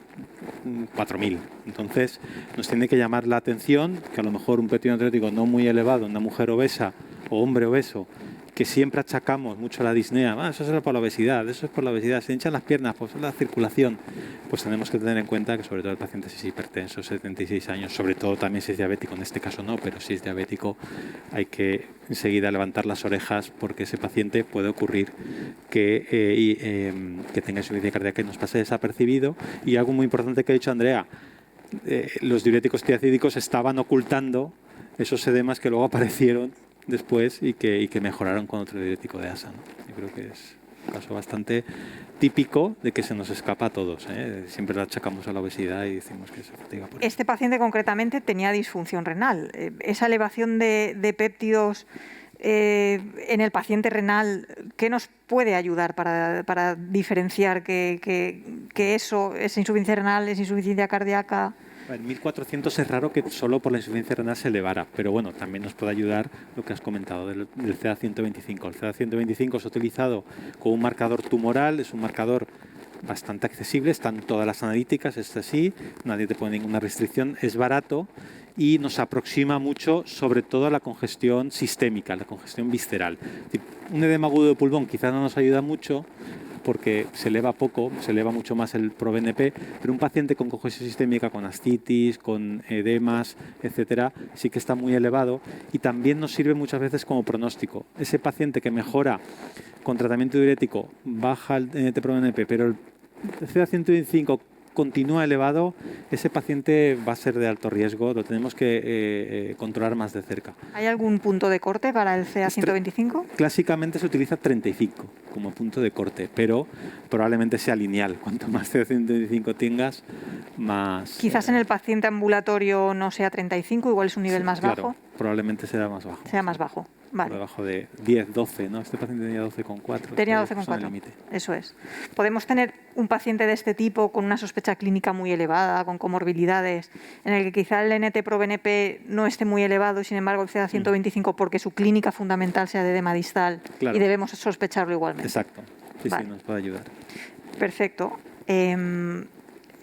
4.000. Entonces nos tiene que llamar la atención que a lo mejor un péptido natriurético no muy elevado en una mujer obesa o hombre obeso, que siempre achacamos mucho a la disnea, eso es por la obesidad, eso es por la obesidad, se hinchan las piernas, pues es la circulación, pues tenemos que tener en cuenta que sobre todo el paciente si es hipertenso, 76 años, sobre todo también si es diabético, en este caso no, pero si es diabético hay que enseguida levantar las orejas porque ese paciente puede ocurrir que tenga insuficiencia cardíaca y nos pase desapercibido. Y algo muy importante que ha dicho Andrea, los diuréticos tiacídicos estaban ocultando esos edemas que luego aparecieron después y que mejoraron con otro diurético de ASA, ¿no? Yo creo que es un caso bastante típico de que se nos escapa a todos, ¿eh? Siempre lo achacamos a la obesidad y decimos que se fatiga por eso. Este paciente concretamente tenía disfunción renal. Esa elevación de péptidos en el paciente renal, ¿qué nos puede ayudar para diferenciar que eso es insuficiencia renal, es insuficiencia cardíaca? En 1400 es raro que solo por la insuficiencia renal se elevara, pero bueno, también nos puede ayudar lo que has comentado del CA125. El CA125 es utilizado como un marcador tumoral, es un marcador bastante accesible, están todas las analíticas, es así, nadie te pone ninguna restricción, es barato y nos aproxima mucho sobre todo a la congestión sistémica, la congestión visceral. Un edema agudo de pulmón quizás no nos ayuda mucho, porque se eleva poco, se eleva mucho más el ProBNP, pero un paciente con congestión sistémica, con ascitis, con edemas, etcétera, sí que está muy elevado y también nos sirve muchas veces como pronóstico. Ese paciente que mejora con tratamiento diurético baja el NT-proBNP, pero el CA125 continúa elevado, ese paciente va a ser de alto riesgo, lo tenemos que controlar más de cerca. ¿Hay algún punto de corte para el CA125? Clásicamente se utiliza 35 como punto de corte, pero probablemente sea lineal. Cuanto más CA125 tengas, más... Quizás en el paciente ambulatorio no sea 35, igual es un nivel más claro, bajo. Probablemente será más bajo. Sea más bajo. Vale. Por debajo de 10, 12, ¿no? Este paciente tenía 12,4. Tenía 12,4. Eso es. Podemos tener un paciente de este tipo con una sospecha clínica muy elevada, con comorbilidades, en el que quizá el NT-proBNP no esté muy elevado y sin embargo el CA125 porque su clínica fundamental sea de edema distal, claro, y debemos sospecharlo igualmente. Exacto. Sí, vale. Sí, nos puede ayudar. Perfecto. En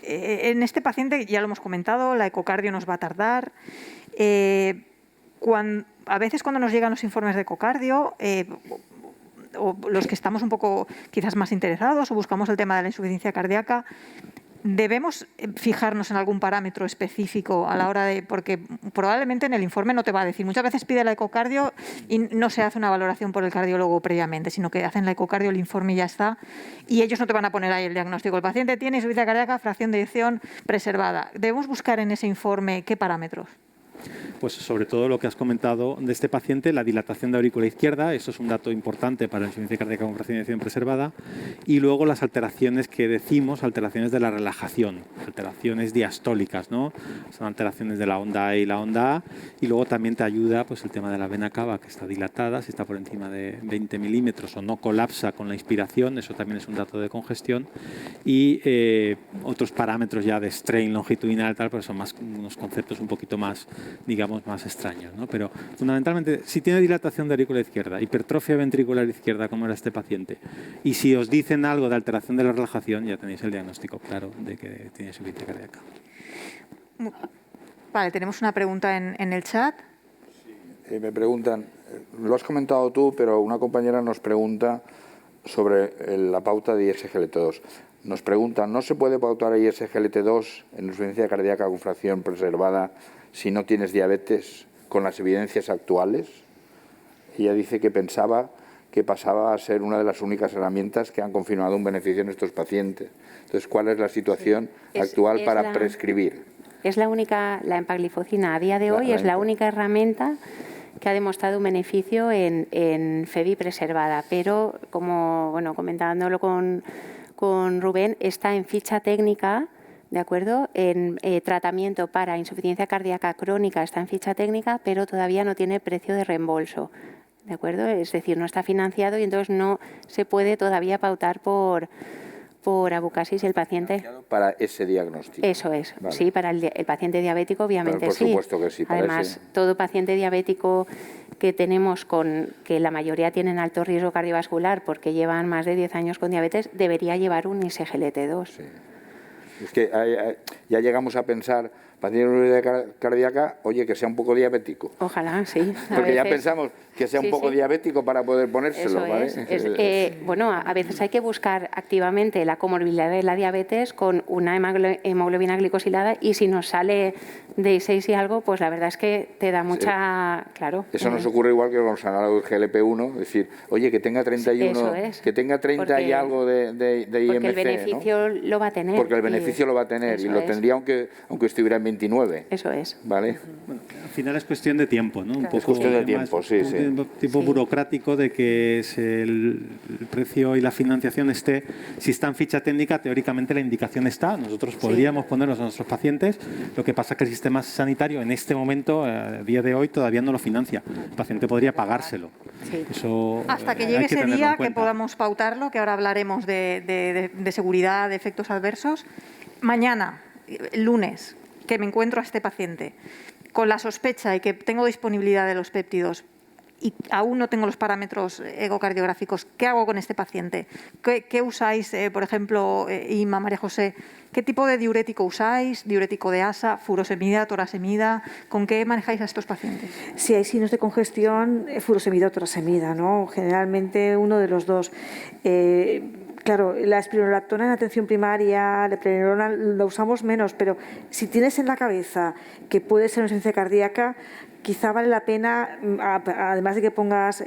este paciente, ya lo hemos comentado, la ecocardio nos va a tardar. A veces cuando nos llegan los informes de ecocardio, o los que estamos un poco quizás más interesados o buscamos el tema de la insuficiencia cardíaca, ¿debemos fijarnos en algún parámetro específico a la hora de...? Porque probablemente en el informe no te va a decir. Muchas veces pide la ecocardio y no se hace una valoración por el cardiólogo previamente, sino que hacen la ecocardio, el informe y ya está. Y ellos no te van a poner ahí el diagnóstico. El paciente tiene insuficiencia cardíaca, fracción de eyección preservada. ¿Debemos buscar en ese informe qué parámetros? Pues sobre todo lo que has comentado de este paciente, la dilatación de aurícula izquierda, eso es un dato importante para la insuficiencia cardíaca con fracción de eyección preservada, y luego las alteraciones que decimos, alteraciones de la relajación, alteraciones diastólicas, ¿no? Son alteraciones de la onda E y la onda A, y luego también te ayuda pues el tema de la vena cava, que está dilatada, si está por encima de 20 milímetros o no colapsa con la inspiración, eso también es un dato de congestión, y otros parámetros ya de strain longitudinal, tal, pero son más unos conceptos un poquito más, digamos, más extraños, ¿no? Pero fundamentalmente, si tiene dilatación de aurícula izquierda, hipertrofia ventricular izquierda, como era este paciente, y si os dicen algo de alteración de la relajación, ya tenéis el diagnóstico claro de que tiene insuficiencia cardíaca. Vale, tenemos una pregunta en el chat. Sí, me preguntan, lo has comentado tú, pero una compañera nos pregunta sobre la pauta de ISGLT2. Nos preguntan, ¿no se puede pautar ISGLT2 en insuficiencia cardíaca con fracción preservada si no tienes diabetes con las evidencias actuales? Ella dice que pensaba que pasaba a ser una de las únicas herramientas que han confirmado un beneficio en estos pacientes. Entonces, ¿cuál es la situación actual para prescribir? Es la única, la empagliflozina a día de hoy es la única herramienta que ha demostrado un beneficio en FEBI preservada, pero como comentándolo con Rubén, está en ficha técnica, ¿de acuerdo? En tratamiento para insuficiencia cardíaca crónica está en ficha técnica, pero todavía no tiene precio de reembolso, ¿de acuerdo? Es decir, no está financiado y entonces no se puede todavía pautar por abucasis el paciente. Para ese diagnóstico. Eso es, vale. Sí, para el paciente diabético obviamente por supuesto que sí. Además, todo paciente diabético que tenemos que la mayoría tienen alto riesgo cardiovascular porque llevan más de 10 años con diabetes, debería llevar un ISGLT2. Sí. Es que ya llegamos a pensar, paciente con insuficiencia cardíaca, oye, que sea un poco diabético. Ojalá, sí. Porque ya pensamos que sea un poco diabético para poder ponérselo, Eso ¿vale? Bueno, a veces hay que buscar activamente la comorbilidad de la diabetes con una hemoglobina glicosilada y si nos sale de 6 y algo, pues la verdad es que te da mucha... Claro. Eso nos ocurre igual que con los análogos GLP-1, es decir, oye, que tenga 31, que tenga 30 y algo de IMC. Porque el beneficio lo va a tener. Porque el beneficio lo va a tener y lo tendría aunque estuviera en 29. Eso es. ¿Vale? Bueno, al final es cuestión de tiempo, ¿no? Claro. Un poco, es cuestión de tiempo, sí. Tipo burocrático de que el precio y la financiación esté, si está en ficha técnica, teóricamente la indicación está, nosotros podríamos ponerlos a nuestros pacientes, lo que pasa es que el sistema sanitario en este momento, a día de hoy, todavía no lo financia. El paciente podría pagárselo. Sí. Eso, hasta que llegue ese tenerlo día en cuenta. que podamos pautarlo, que ahora hablaremos de seguridad, de efectos adversos. Mañana, el lunes, que me encuentro a este paciente con la sospecha y que tengo disponibilidad de los péptidos y aún no tengo los parámetros ecocardiográficos, ¿qué hago con este paciente? ¿Qué usáis, por ejemplo, Inma, María José? ¿Qué tipo de diurético usáis? ¿Diurético de ASA, furosemida, torasemida? ¿Con qué manejáis a estos pacientes? Si hay signos de congestión, furosemida o torasemida, ¿no? Generalmente uno de los dos. Claro, la espironolactona en atención primaria, la eplerenona la usamos menos, pero si tienes en la cabeza que puede ser una insuficiencia cardíaca, quizá vale la pena, además de que pongas,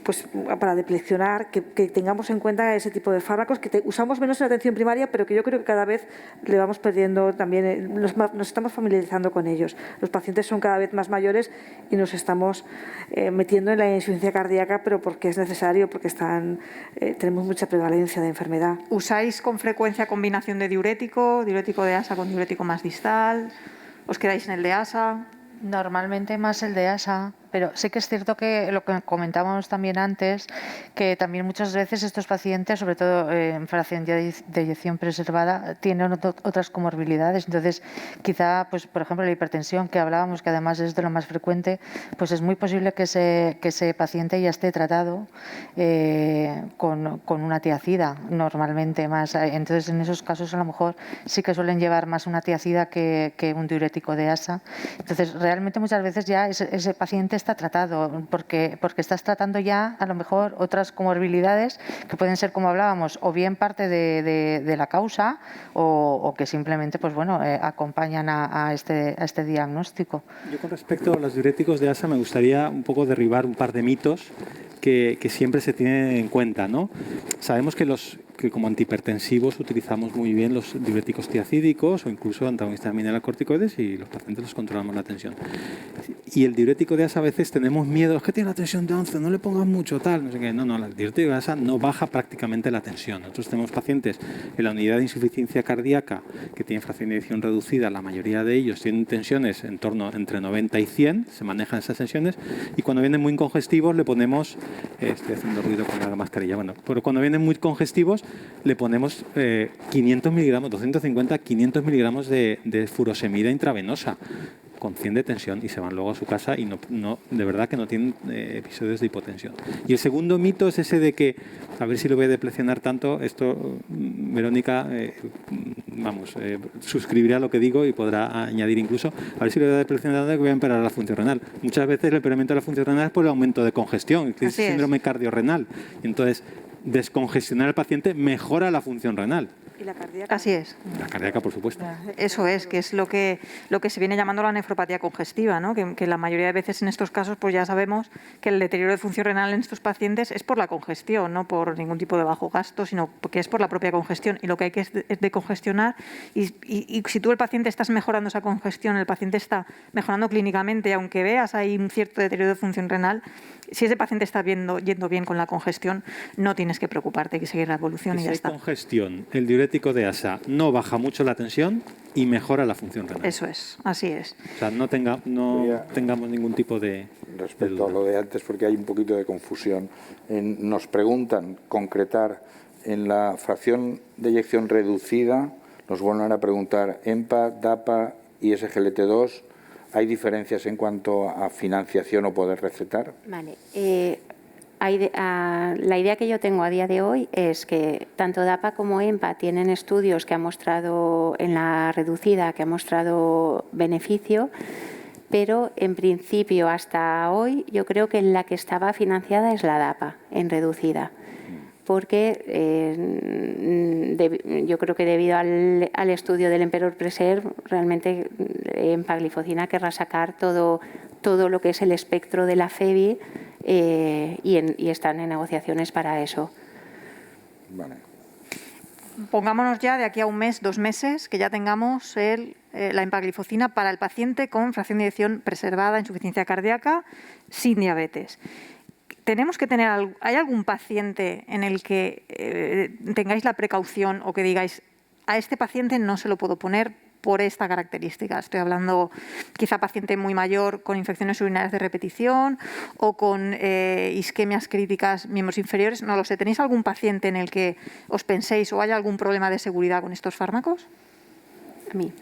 pues para depleccionar, que tengamos en cuenta ese tipo de fármacos que usamos menos en atención primaria, pero que yo creo que cada vez le vamos perdiendo también, nos estamos familiarizando con ellos. Los pacientes son cada vez más mayores y nos estamos metiendo en la insuficiencia cardíaca, pero porque es necesario, porque tenemos mucha prevalencia de enfermedad. ¿Usáis con frecuencia combinación de diurético de ASA con diurético más distal? ¿Os quedáis en el de ASA? Normalmente más el de ASA, pero sí que es cierto que lo que comentábamos también antes, que también muchas veces estos pacientes, sobre todo en fracción de eyección preservada, tienen otras comorbilidades. Entonces, quizá, pues por ejemplo, la hipertensión que hablábamos, que además es de lo más frecuente, pues es muy posible que ese paciente ya esté tratado con una tiacida, normalmente más. Entonces, en esos casos, a lo mejor sí que suelen llevar más una tiacida que un diurético de ASA. Entonces, realmente muchas veces ya ese paciente está tratado, porque estás tratando ya a lo mejor otras comorbilidades que pueden ser, como hablábamos, o bien parte de la causa o que simplemente pues bueno, acompañan a este diagnóstico. Yo con respecto a los diuréticos de ASA me gustaría un poco derribar un par de mitos que siempre se tienen en cuenta, ¿no? Sabemos que como antihipertensivos utilizamos muy bien los diuréticos tiacídicos o incluso antagonistas mineralocorticoides y los pacientes los controlamos la tensión. Y el diurético de ASA a veces tenemos miedo, es que tiene la tensión de 11, no le pongas mucho, tal, no sé qué. No, el diurético de ASA no baja prácticamente la tensión. Nosotros tenemos pacientes en la unidad de insuficiencia cardíaca que tienen fracción de eyección reducida, la mayoría de ellos tienen tensiones en torno entre 90 y 100, se manejan esas tensiones, y cuando vienen muy congestivos le ponemos, estoy haciendo ruido con la mascarilla, bueno, pero cuando vienen muy congestivos le ponemos 500 miligramos, 250, 500 miligramos de furosemida intravenosa con 100 de tensión y se van luego a su casa y no de verdad que no tienen episodios de hipotensión. Y el segundo mito es ese de que, a ver si lo voy a depleccionar tanto, esto Verónica, suscribirá lo que digo y podrá añadir incluso, a ver si lo voy a depleccionar tanto que voy a empeorar la función renal. Muchas veces el empeoramiento de la función renal es por el aumento de congestión, que es síndrome cardiorrenal. Entonces, descongestionar al paciente mejora la función renal. ¿Y la cardíaca? Así es. La cardíaca, por supuesto. Eso es, que es lo que se viene llamando la nefropatía congestiva, ¿no? Que la mayoría de veces en estos casos pues ya sabemos que el deterioro de función renal en estos pacientes es por la congestión, no por ningún tipo de bajo gasto, sino porque es por la propia congestión. Y lo que hay que es decongestionar. Y si tú el paciente estás mejorando esa congestión, el paciente está mejorando clínicamente, aunque veas ahí un cierto deterioro de función renal, si ese paciente está yendo bien con la congestión, no tienes que preocuparte, hay que seguir la evolución y ya está. Congestión, el diurético de ASA no baja mucho la tensión y mejora la función renal. Eso es, así es. O sea, no tengamos ningún tipo de... Respecto a lo de antes, porque hay un poquito de confusión. Nos preguntan concretar en la fracción de eyección reducida, nos vuelven a preguntar EMPA, DAPA y SGLT2. ¿Hay diferencias en cuanto a financiación o poder recetar? Vale. La idea que yo tengo a día de hoy es que tanto DAPA como EMPA tienen estudios que han mostrado en la reducida, que han mostrado beneficio, pero en principio hasta hoy yo creo que la que estaba financiada es la DAPA en reducida, porque yo creo que debido al estudio del Emperor Preserve, realmente empagliflozina querrá sacar todo lo que es el espectro de la FEBI y están en negociaciones para eso. Vale. Pongámonos ya de aquí a un mes, 2 meses, que ya tengamos la empagliflozina para el paciente con fracción de eyección preservada, insuficiencia cardíaca, sin diabetes. ¿Hay algún paciente en el que tengáis la precaución o que digáis, a este paciente no se lo puedo poner por esta característica? Estoy hablando quizá paciente muy mayor con infecciones urinarias de repetición o con isquemias críticas, miembros inferiores. No lo sé. ¿Tenéis algún paciente en el que os penséis o haya algún problema de seguridad con estos fármacos? A mí.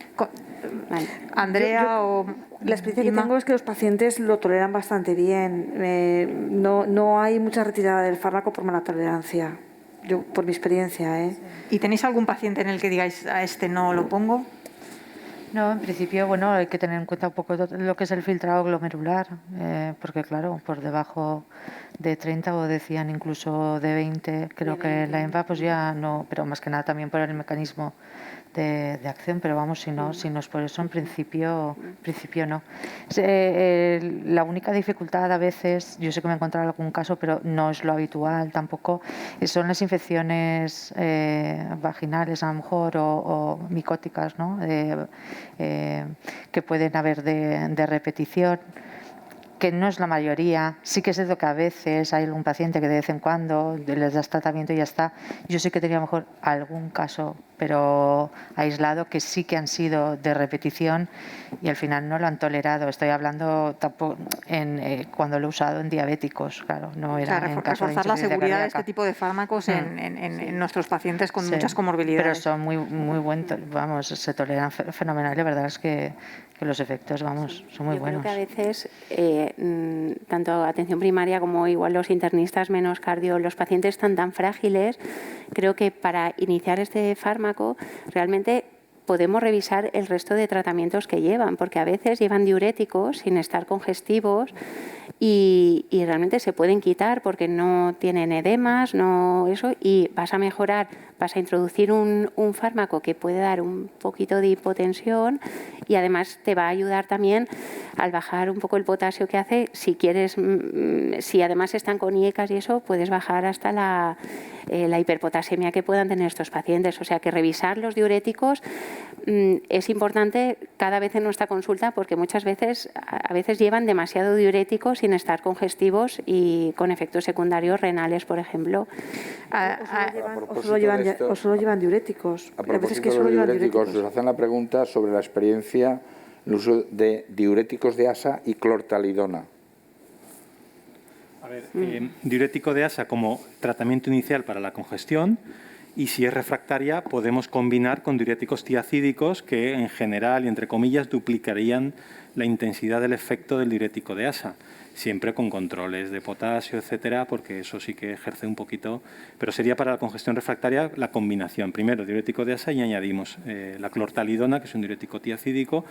Vale. Andrea o... La experiencia que tengo es que los pacientes lo toleran bastante bien. No hay mucha retirada del fármaco por mala tolerancia. Yo, por mi experiencia. ¿Y tenéis algún paciente en el que digáis, a este no lo pongo? No, en principio, bueno, hay que tener en cuenta un poco lo que es el filtrado glomerular, porque claro, por debajo de 30 o decían incluso de 20, creo que la EMPA pues ya no, pero más que nada también por el mecanismo de acción, pero vamos, si no es por eso, en principio no. La única dificultad a veces, yo sé que me he encontrado algún caso, pero no es lo habitual tampoco, son las infecciones vaginales a lo mejor o micóticas, ¿no? Que pueden haber de repetición, que no es la mayoría. Sí que es cierto que a veces hay algún paciente que de vez en cuando les das tratamiento y ya está. Yo sé que tenía a lo mejor algún caso, pero aislado, que sí que han sido de repetición y al final no lo han tolerado. Estoy hablando tampoco cuando lo he usado en diabéticos, claro, no era en caso de reforzar la seguridad cardíaca. de este tipo de fármacos en nuestros pacientes con muchas comorbilidades. Pero son muy buenos, vamos, se toleran fenomenal. La verdad es que los efectos, vamos, son muy buenos. Yo creo que a veces, tanto atención primaria como igual los internistas menos cardio, los pacientes están tan frágiles, creo que para iniciar este fármaco realmente podemos revisar el resto de tratamientos que llevan, porque a veces llevan diuréticos sin estar congestivos y realmente se pueden quitar porque no tienen edemas, y vas a mejorar, vas a introducir un fármaco que puede dar un poquito de hipotensión y además te va a ayudar también al bajar un poco el potasio que hace. Si quieres, si además están con IECAS y eso, puedes bajar hasta la hiperpotasemia que puedan tener estos pacientes. O sea que revisar los diuréticos es importante cada vez en nuestra consulta porque muchas veces, a veces llevan demasiado diuréticos sin estar congestivos y con efectos secundarios renales, por ejemplo. O solo llevan diuréticos. A propósito de los diuréticos, nos hacen la pregunta sobre la experiencia, el uso de diuréticos de ASA y clortalidona. A ver, diurético de ASA como tratamiento inicial para la congestión, y si es refractaria podemos combinar con diuréticos tiacídicos que en general y entre comillas duplicarían la intensidad del efecto del diurético de ASA, siempre con controles de potasio, etcétera, porque eso sí que ejerce un poquito, pero sería para la congestión refractaria la combinación. Primero diurético de ASA y añadimos la clortalidona, que es un diurético tiacídico,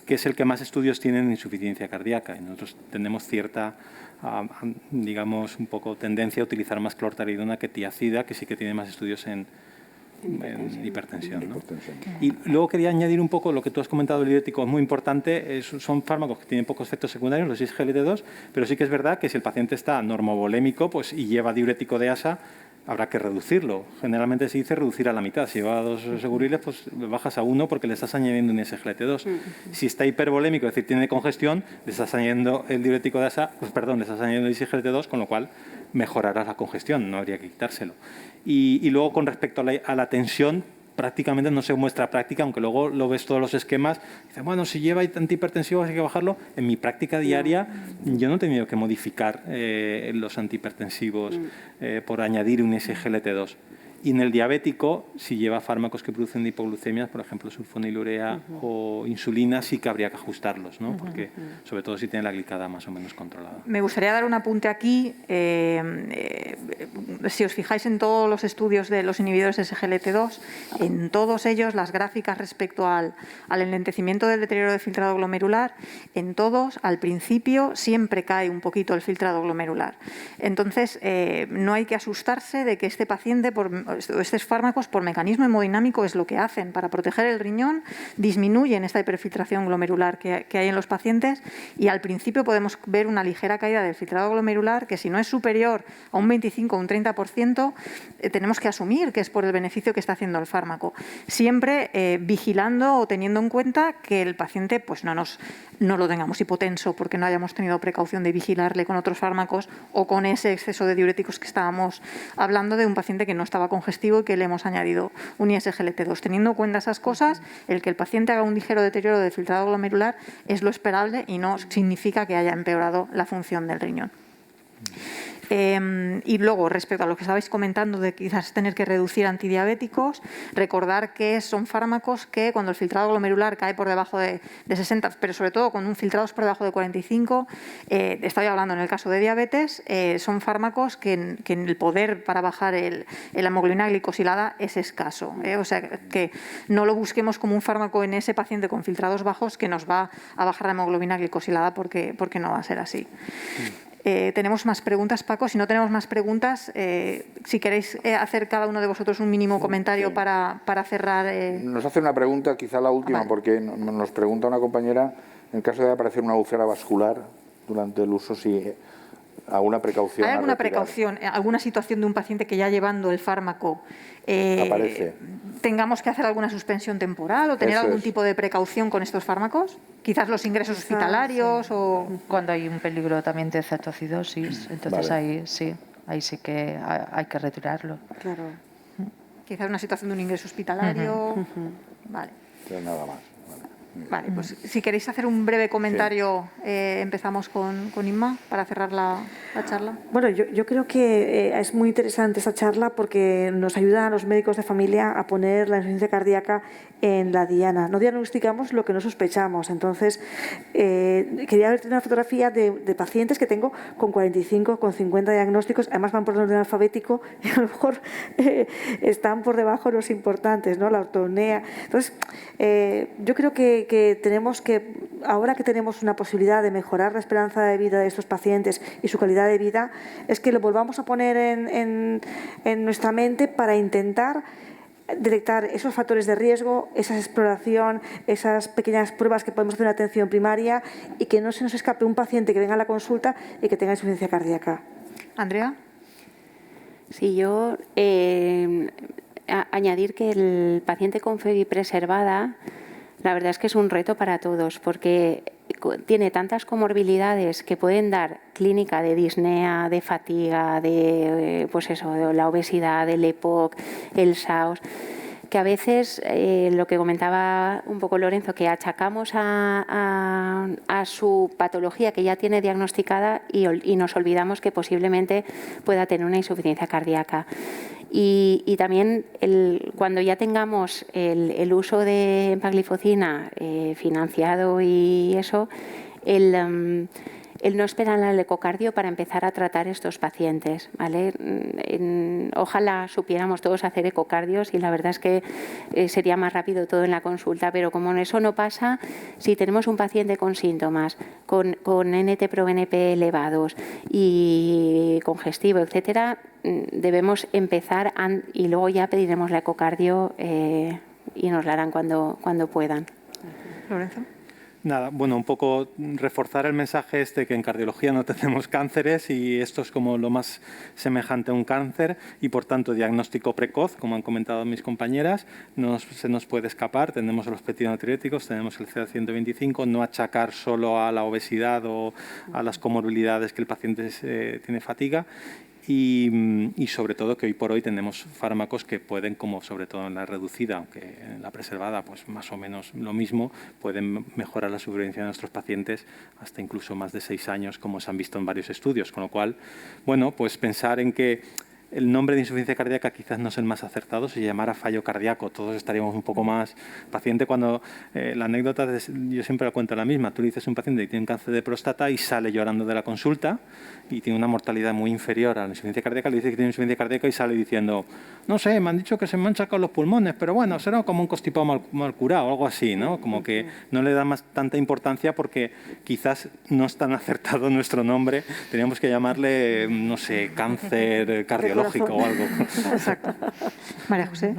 que es el que más estudios tienen en insuficiencia cardíaca. Y nosotros tenemos cierta, digamos, un poco tendencia a utilizar más clortalidona que tiacida, que sí que tiene más estudios en hipertensión, ¿no? Y luego quería añadir un poco lo que tú has comentado, el diurético es muy importante, son fármacos que tienen pocos efectos secundarios, los SGLT2, pero sí que es verdad que si el paciente está normovolémico pues, y lleva diurético de ASA, habrá que reducirlo. Generalmente se dice reducir a la mitad. Si lleva 2 seguriles, pues bajas a 1 porque le estás añadiendo un SGLT2. Si está hipervolémico, es decir, tiene congestión, le estás añadiendo el diurético de ASA, pues perdón, le estás añadiendo el SGLT2, con lo cual mejorará la congestión, no habría que quitárselo. Y luego, con respecto a la tensión, prácticamente no se muestra práctica, aunque luego lo ves todos los esquemas, dices, bueno, si lleva antihipertensivos hay que bajarlo. En mi práctica diaria yo no he tenido que modificar los antihipertensivos por añadir un SGLT2. Y en el diabético, si lleva fármacos que producen hipoglucemias, por ejemplo, sulfonilurea o insulina, sí que habría que ajustarlos, ¿no? Porque, sobre todo si tiene la glicada más o menos controlada. Me gustaría dar un apunte aquí. Si os fijáis en todos los estudios de los inhibidores SGLT2, en todos ellos las gráficas respecto al enlentecimiento del deterioro del filtrado glomerular, en todos, al principio, siempre cae un poquito el filtrado glomerular. Entonces, no hay que asustarse de que este paciente, estos fármacos, por mecanismo hemodinámico, es lo que hacen. Para proteger el riñón, disminuyen esta hiperfiltración glomerular que hay en los pacientes y al principio podemos ver una ligera caída del filtrado glomerular que, si no es superior a un 25 o un 30%, tenemos que asumir que es por el beneficio que está haciendo el fármaco. Siempre vigilando o teniendo en cuenta que el paciente pues, no lo tengamos hipotenso porque no hayamos tenido precaución de vigilarle con otros fármacos o con ese exceso de diuréticos que estábamos hablando de un paciente que no estaba congestivo y que le hemos añadido un ISGLT2. Teniendo en cuenta esas cosas, el que el paciente haga un ligero deterioro del filtrado glomerular es lo esperable y no significa que haya empeorado la función del riñón. Y luego, respecto a lo que estabais comentando de quizás tener que reducir antidiabéticos, recordar que son fármacos que cuando el filtrado glomerular cae por debajo de 60, pero sobre todo con un filtrados por debajo de 45, estoy hablando en el caso de diabetes, son fármacos que en el poder para bajar la hemoglobina glicosilada es escaso. O sea, que no lo busquemos como un fármaco en ese paciente con filtrados bajos que nos va a bajar la hemoglobina glicosilada porque no va a ser así. ¿Tenemos más preguntas, Paco? Si no tenemos más preguntas, si queréis hacer cada uno de vosotros un mínimo comentario para cerrar. Nos hace una pregunta, quizá la última, porque nos pregunta una compañera, en el caso de aparecer una úlcera vascular durante el uso, si alguna precaución. ¿Hay alguna precaución, alguna situación de un paciente que ya llevando el fármaco tengamos que hacer alguna suspensión temporal o tener algún tipo de precaución con estos fármacos? Quizás los ingresos hospitalarios o... Cuando hay un peligro también de cetocidosis, entonces ahí sí que hay que retirarlo. Claro. Quizás una situación de un ingreso hospitalario. Vale. Pero nada más. Vale, pues si queréis hacer un breve comentario, empezamos con Inma para cerrar la charla. Bueno, yo creo que es muy interesante esta charla porque nos ayuda a los médicos de familia a poner la insuficiencia cardíaca en la diana. No diagnosticamos lo que no sospechamos. Entonces, quería ver una fotografía de pacientes que tengo con 45, con 50 diagnósticos, además van por el orden alfabético y a lo mejor están por debajo de los importantes, ¿no? La ortoapnea. Entonces, yo creo que tenemos que, ahora que tenemos una posibilidad de mejorar la esperanza de vida de estos pacientes y su calidad de vida, es que lo volvamos a poner en nuestra mente para intentar detectar esos factores de riesgo, esa exploración, esas pequeñas pruebas que podemos hacer en atención primaria y que no se nos escape un paciente que venga a la consulta y que tenga insuficiencia cardíaca. Andrea. Sí, yo añadir que el paciente con FEBI preservada, la verdad es que es un reto para todos porque tiene tantas comorbilidades que pueden dar clínica de disnea, de fatiga, de la obesidad, el EPOC, el SAOS, que a veces lo que comentaba un poco Lorenzo, que achacamos a su patología que ya tiene diagnosticada y nos olvidamos que posiblemente pueda tener una insuficiencia cardíaca. Y también cuando ya tengamos el uso de empagliflozina financiado y eso, el no esperar al ecocardio para empezar a tratar estos pacientes, ¿vale? Ojalá supiéramos todos hacer ecocardios y la verdad es que sería más rápido todo en la consulta, pero como eso no pasa, si tenemos un paciente con síntomas, con NT-proBNP elevados y congestivo, etcétera, debemos empezar y luego ya pediremos la ecocardio y nos la harán cuando puedan. Lorenzo. Nada, bueno, un poco reforzar el mensaje que en cardiología no tenemos cánceres y esto es como lo más semejante a un cáncer y, por tanto, diagnóstico precoz, como han comentado mis compañeras, se nos puede escapar. Tenemos los peptidonatriuréticos, tenemos el CA-125, no achacar solo a la obesidad o a las comorbilidades que el paciente tiene fatiga. Y sobre todo que hoy por hoy tenemos fármacos que pueden, como sobre todo en la reducida, aunque en la preservada pues más o menos lo mismo, pueden mejorar la supervivencia de nuestros pacientes hasta incluso más de 6 años, como se han visto en varios estudios. Con lo cual, bueno, pues pensar en que el nombre de insuficiencia cardíaca quizás no es el más acertado, si llamara fallo cardíaco, todos estaríamos un poco más paciente cuando la anécdota, yo siempre la cuento la misma, tú le dices a un paciente que tiene un cáncer de próstata y sale llorando de la consulta y tiene una mortalidad muy inferior a la insuficiencia cardíaca, le dices que tiene insuficiencia cardíaca y sale diciendo, no sé, me han dicho que se me han sacado los pulmones, pero bueno, será como un constipado mal curado o algo así, ¿no? Como que no le da más tanta importancia porque quizás no es tan acertado nuestro nombre, teníamos que llamarle, no sé, cáncer cardiológico o algo. Exacto. María José.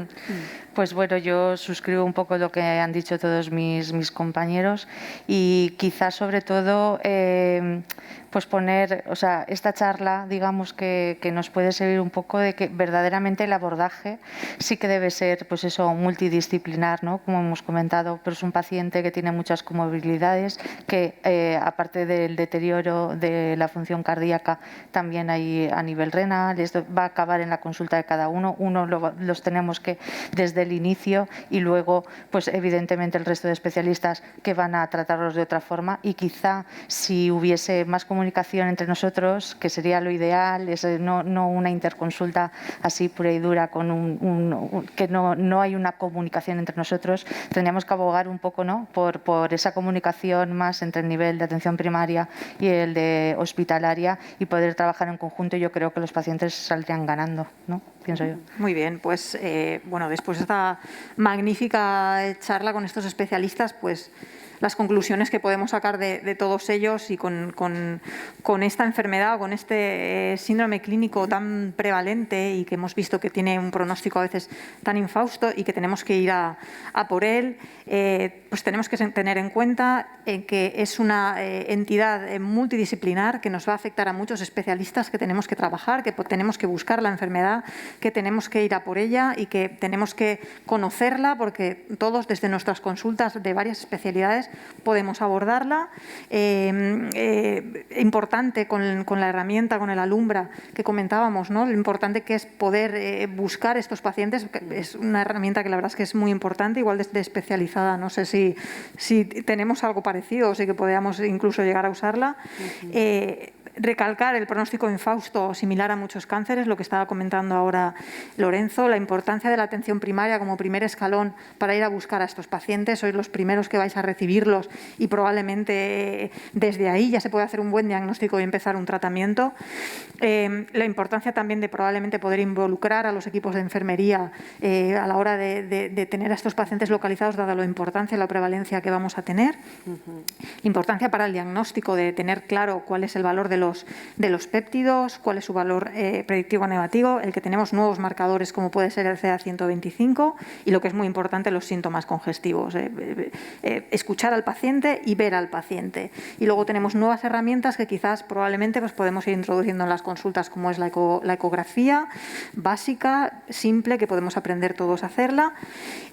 Pues bueno, yo suscribo un poco lo que han dicho todos mis compañeros y quizás sobre todo pues poner, o sea, esta charla, digamos que nos puede servir un poco de que verdaderamente el abordaje sí que debe ser, pues eso, multidisciplinar, ¿no? Como hemos comentado, pero es un paciente que tiene muchas comorbilidades, que aparte del deterioro de la función cardíaca, también hay a nivel renal, esto va a acabar en la consulta de cada uno, los tenemos que desde el inicio y luego, pues evidentemente el resto de especialistas que van a tratarlos de otra forma y quizá si hubiese más comunicación entre nosotros, que sería lo ideal, es no una interconsulta así pura y dura con que no hay una comunicación entre nosotros, tendríamos que abogar un poco, ¿no? por esa comunicación más entre el nivel de atención primaria y el de hospitalaria y poder trabajar en conjunto. Yo creo que los pacientes saldrían ganando, ¿no? Pienso yo. Muy bien, pues bueno, después de esta magnífica charla con estos especialistas, pues las conclusiones que podemos sacar de todos ellos y con esta enfermedad o con este síndrome clínico tan prevalente y que hemos visto que tiene un pronóstico a veces tan infausto y que tenemos que ir a por él, pues tenemos que tener en cuenta que es una entidad multidisciplinar que nos va a afectar a muchos especialistas, que tenemos que trabajar, que tenemos que buscar la enfermedad, que tenemos que ir a por ella y que tenemos que conocerla porque todos desde nuestras consultas de varias especialidades podemos abordarla. Importante con la herramienta, con el Alumbra que comentábamos, ¿no? Lo importante que es poder buscar estos pacientes, es una herramienta que la verdad es que es muy importante, igual de especializada, no sé si tenemos algo parecido o si que podamos incluso llegar a usarla. Recalcar el pronóstico infausto similar a muchos cánceres, lo que estaba comentando ahora Lorenzo, la importancia de la atención primaria como primer escalón para ir a buscar a estos pacientes. Sois los primeros que vais a recibirlos y probablemente desde ahí ya se puede hacer un buen diagnóstico y empezar un tratamiento. La importancia también de probablemente poder involucrar a los equipos de enfermería a la hora de tener a estos pacientes localizados, dada la importancia y la prevalencia que vamos a tener. Importancia para el diagnóstico de tener claro cuál es el valor de los péptidos, cuál es su valor predictivo negativo, el que tenemos nuevos marcadores como puede ser el CA-125 y lo que es muy importante, los síntomas congestivos. Escuchar al paciente y ver al paciente. Y luego tenemos nuevas herramientas que quizás probablemente pues podemos ir introduciendo en las consultas, como es la ecografía básica, simple, que podemos aprender todos a hacerla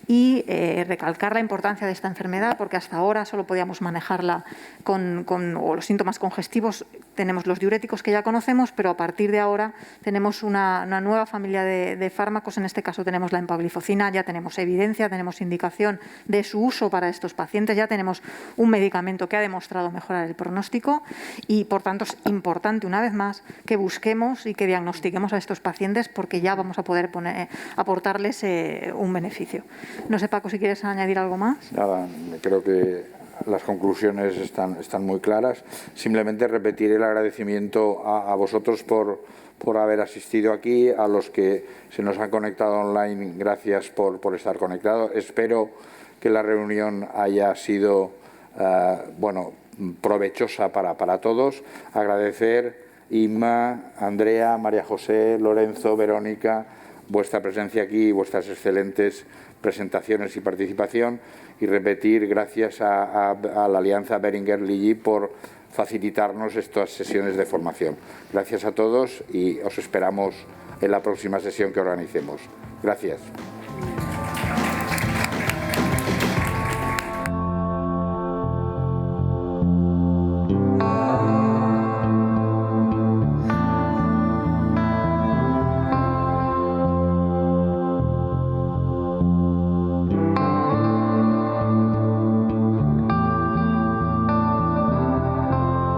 y recalcar la importancia de esta enfermedad porque hasta ahora solo podíamos manejarla o los síntomas congestivos tenemos tenemos los diuréticos que ya conocemos, pero a partir de ahora tenemos una nueva familia de fármacos. En este caso tenemos la empagliflozina, ya tenemos evidencia, tenemos indicación de su uso para estos pacientes, ya tenemos un medicamento que ha demostrado mejorar el pronóstico y, por tanto, es importante, una vez más, que busquemos y que diagnostiquemos a estos pacientes porque ya vamos a poder aportarles un beneficio. No sé, Paco, si quieres añadir algo más. Nada, creo que las conclusiones están muy claras. Simplemente repetir el agradecimiento a vosotros por haber asistido aquí, a los que se nos han conectado online, gracias por estar conectados. Espero que la reunión haya sido provechosa para todos. Agradecer Inma, Andrea, María José, Lorenzo, Verónica, vuestra presencia aquí y vuestras excelentes presentaciones y participación, y repetir gracias a la Alianza Beringer-Lilly por facilitarnos estas sesiones de formación. Gracias a todos y os esperamos en la próxima sesión que organicemos. Gracias.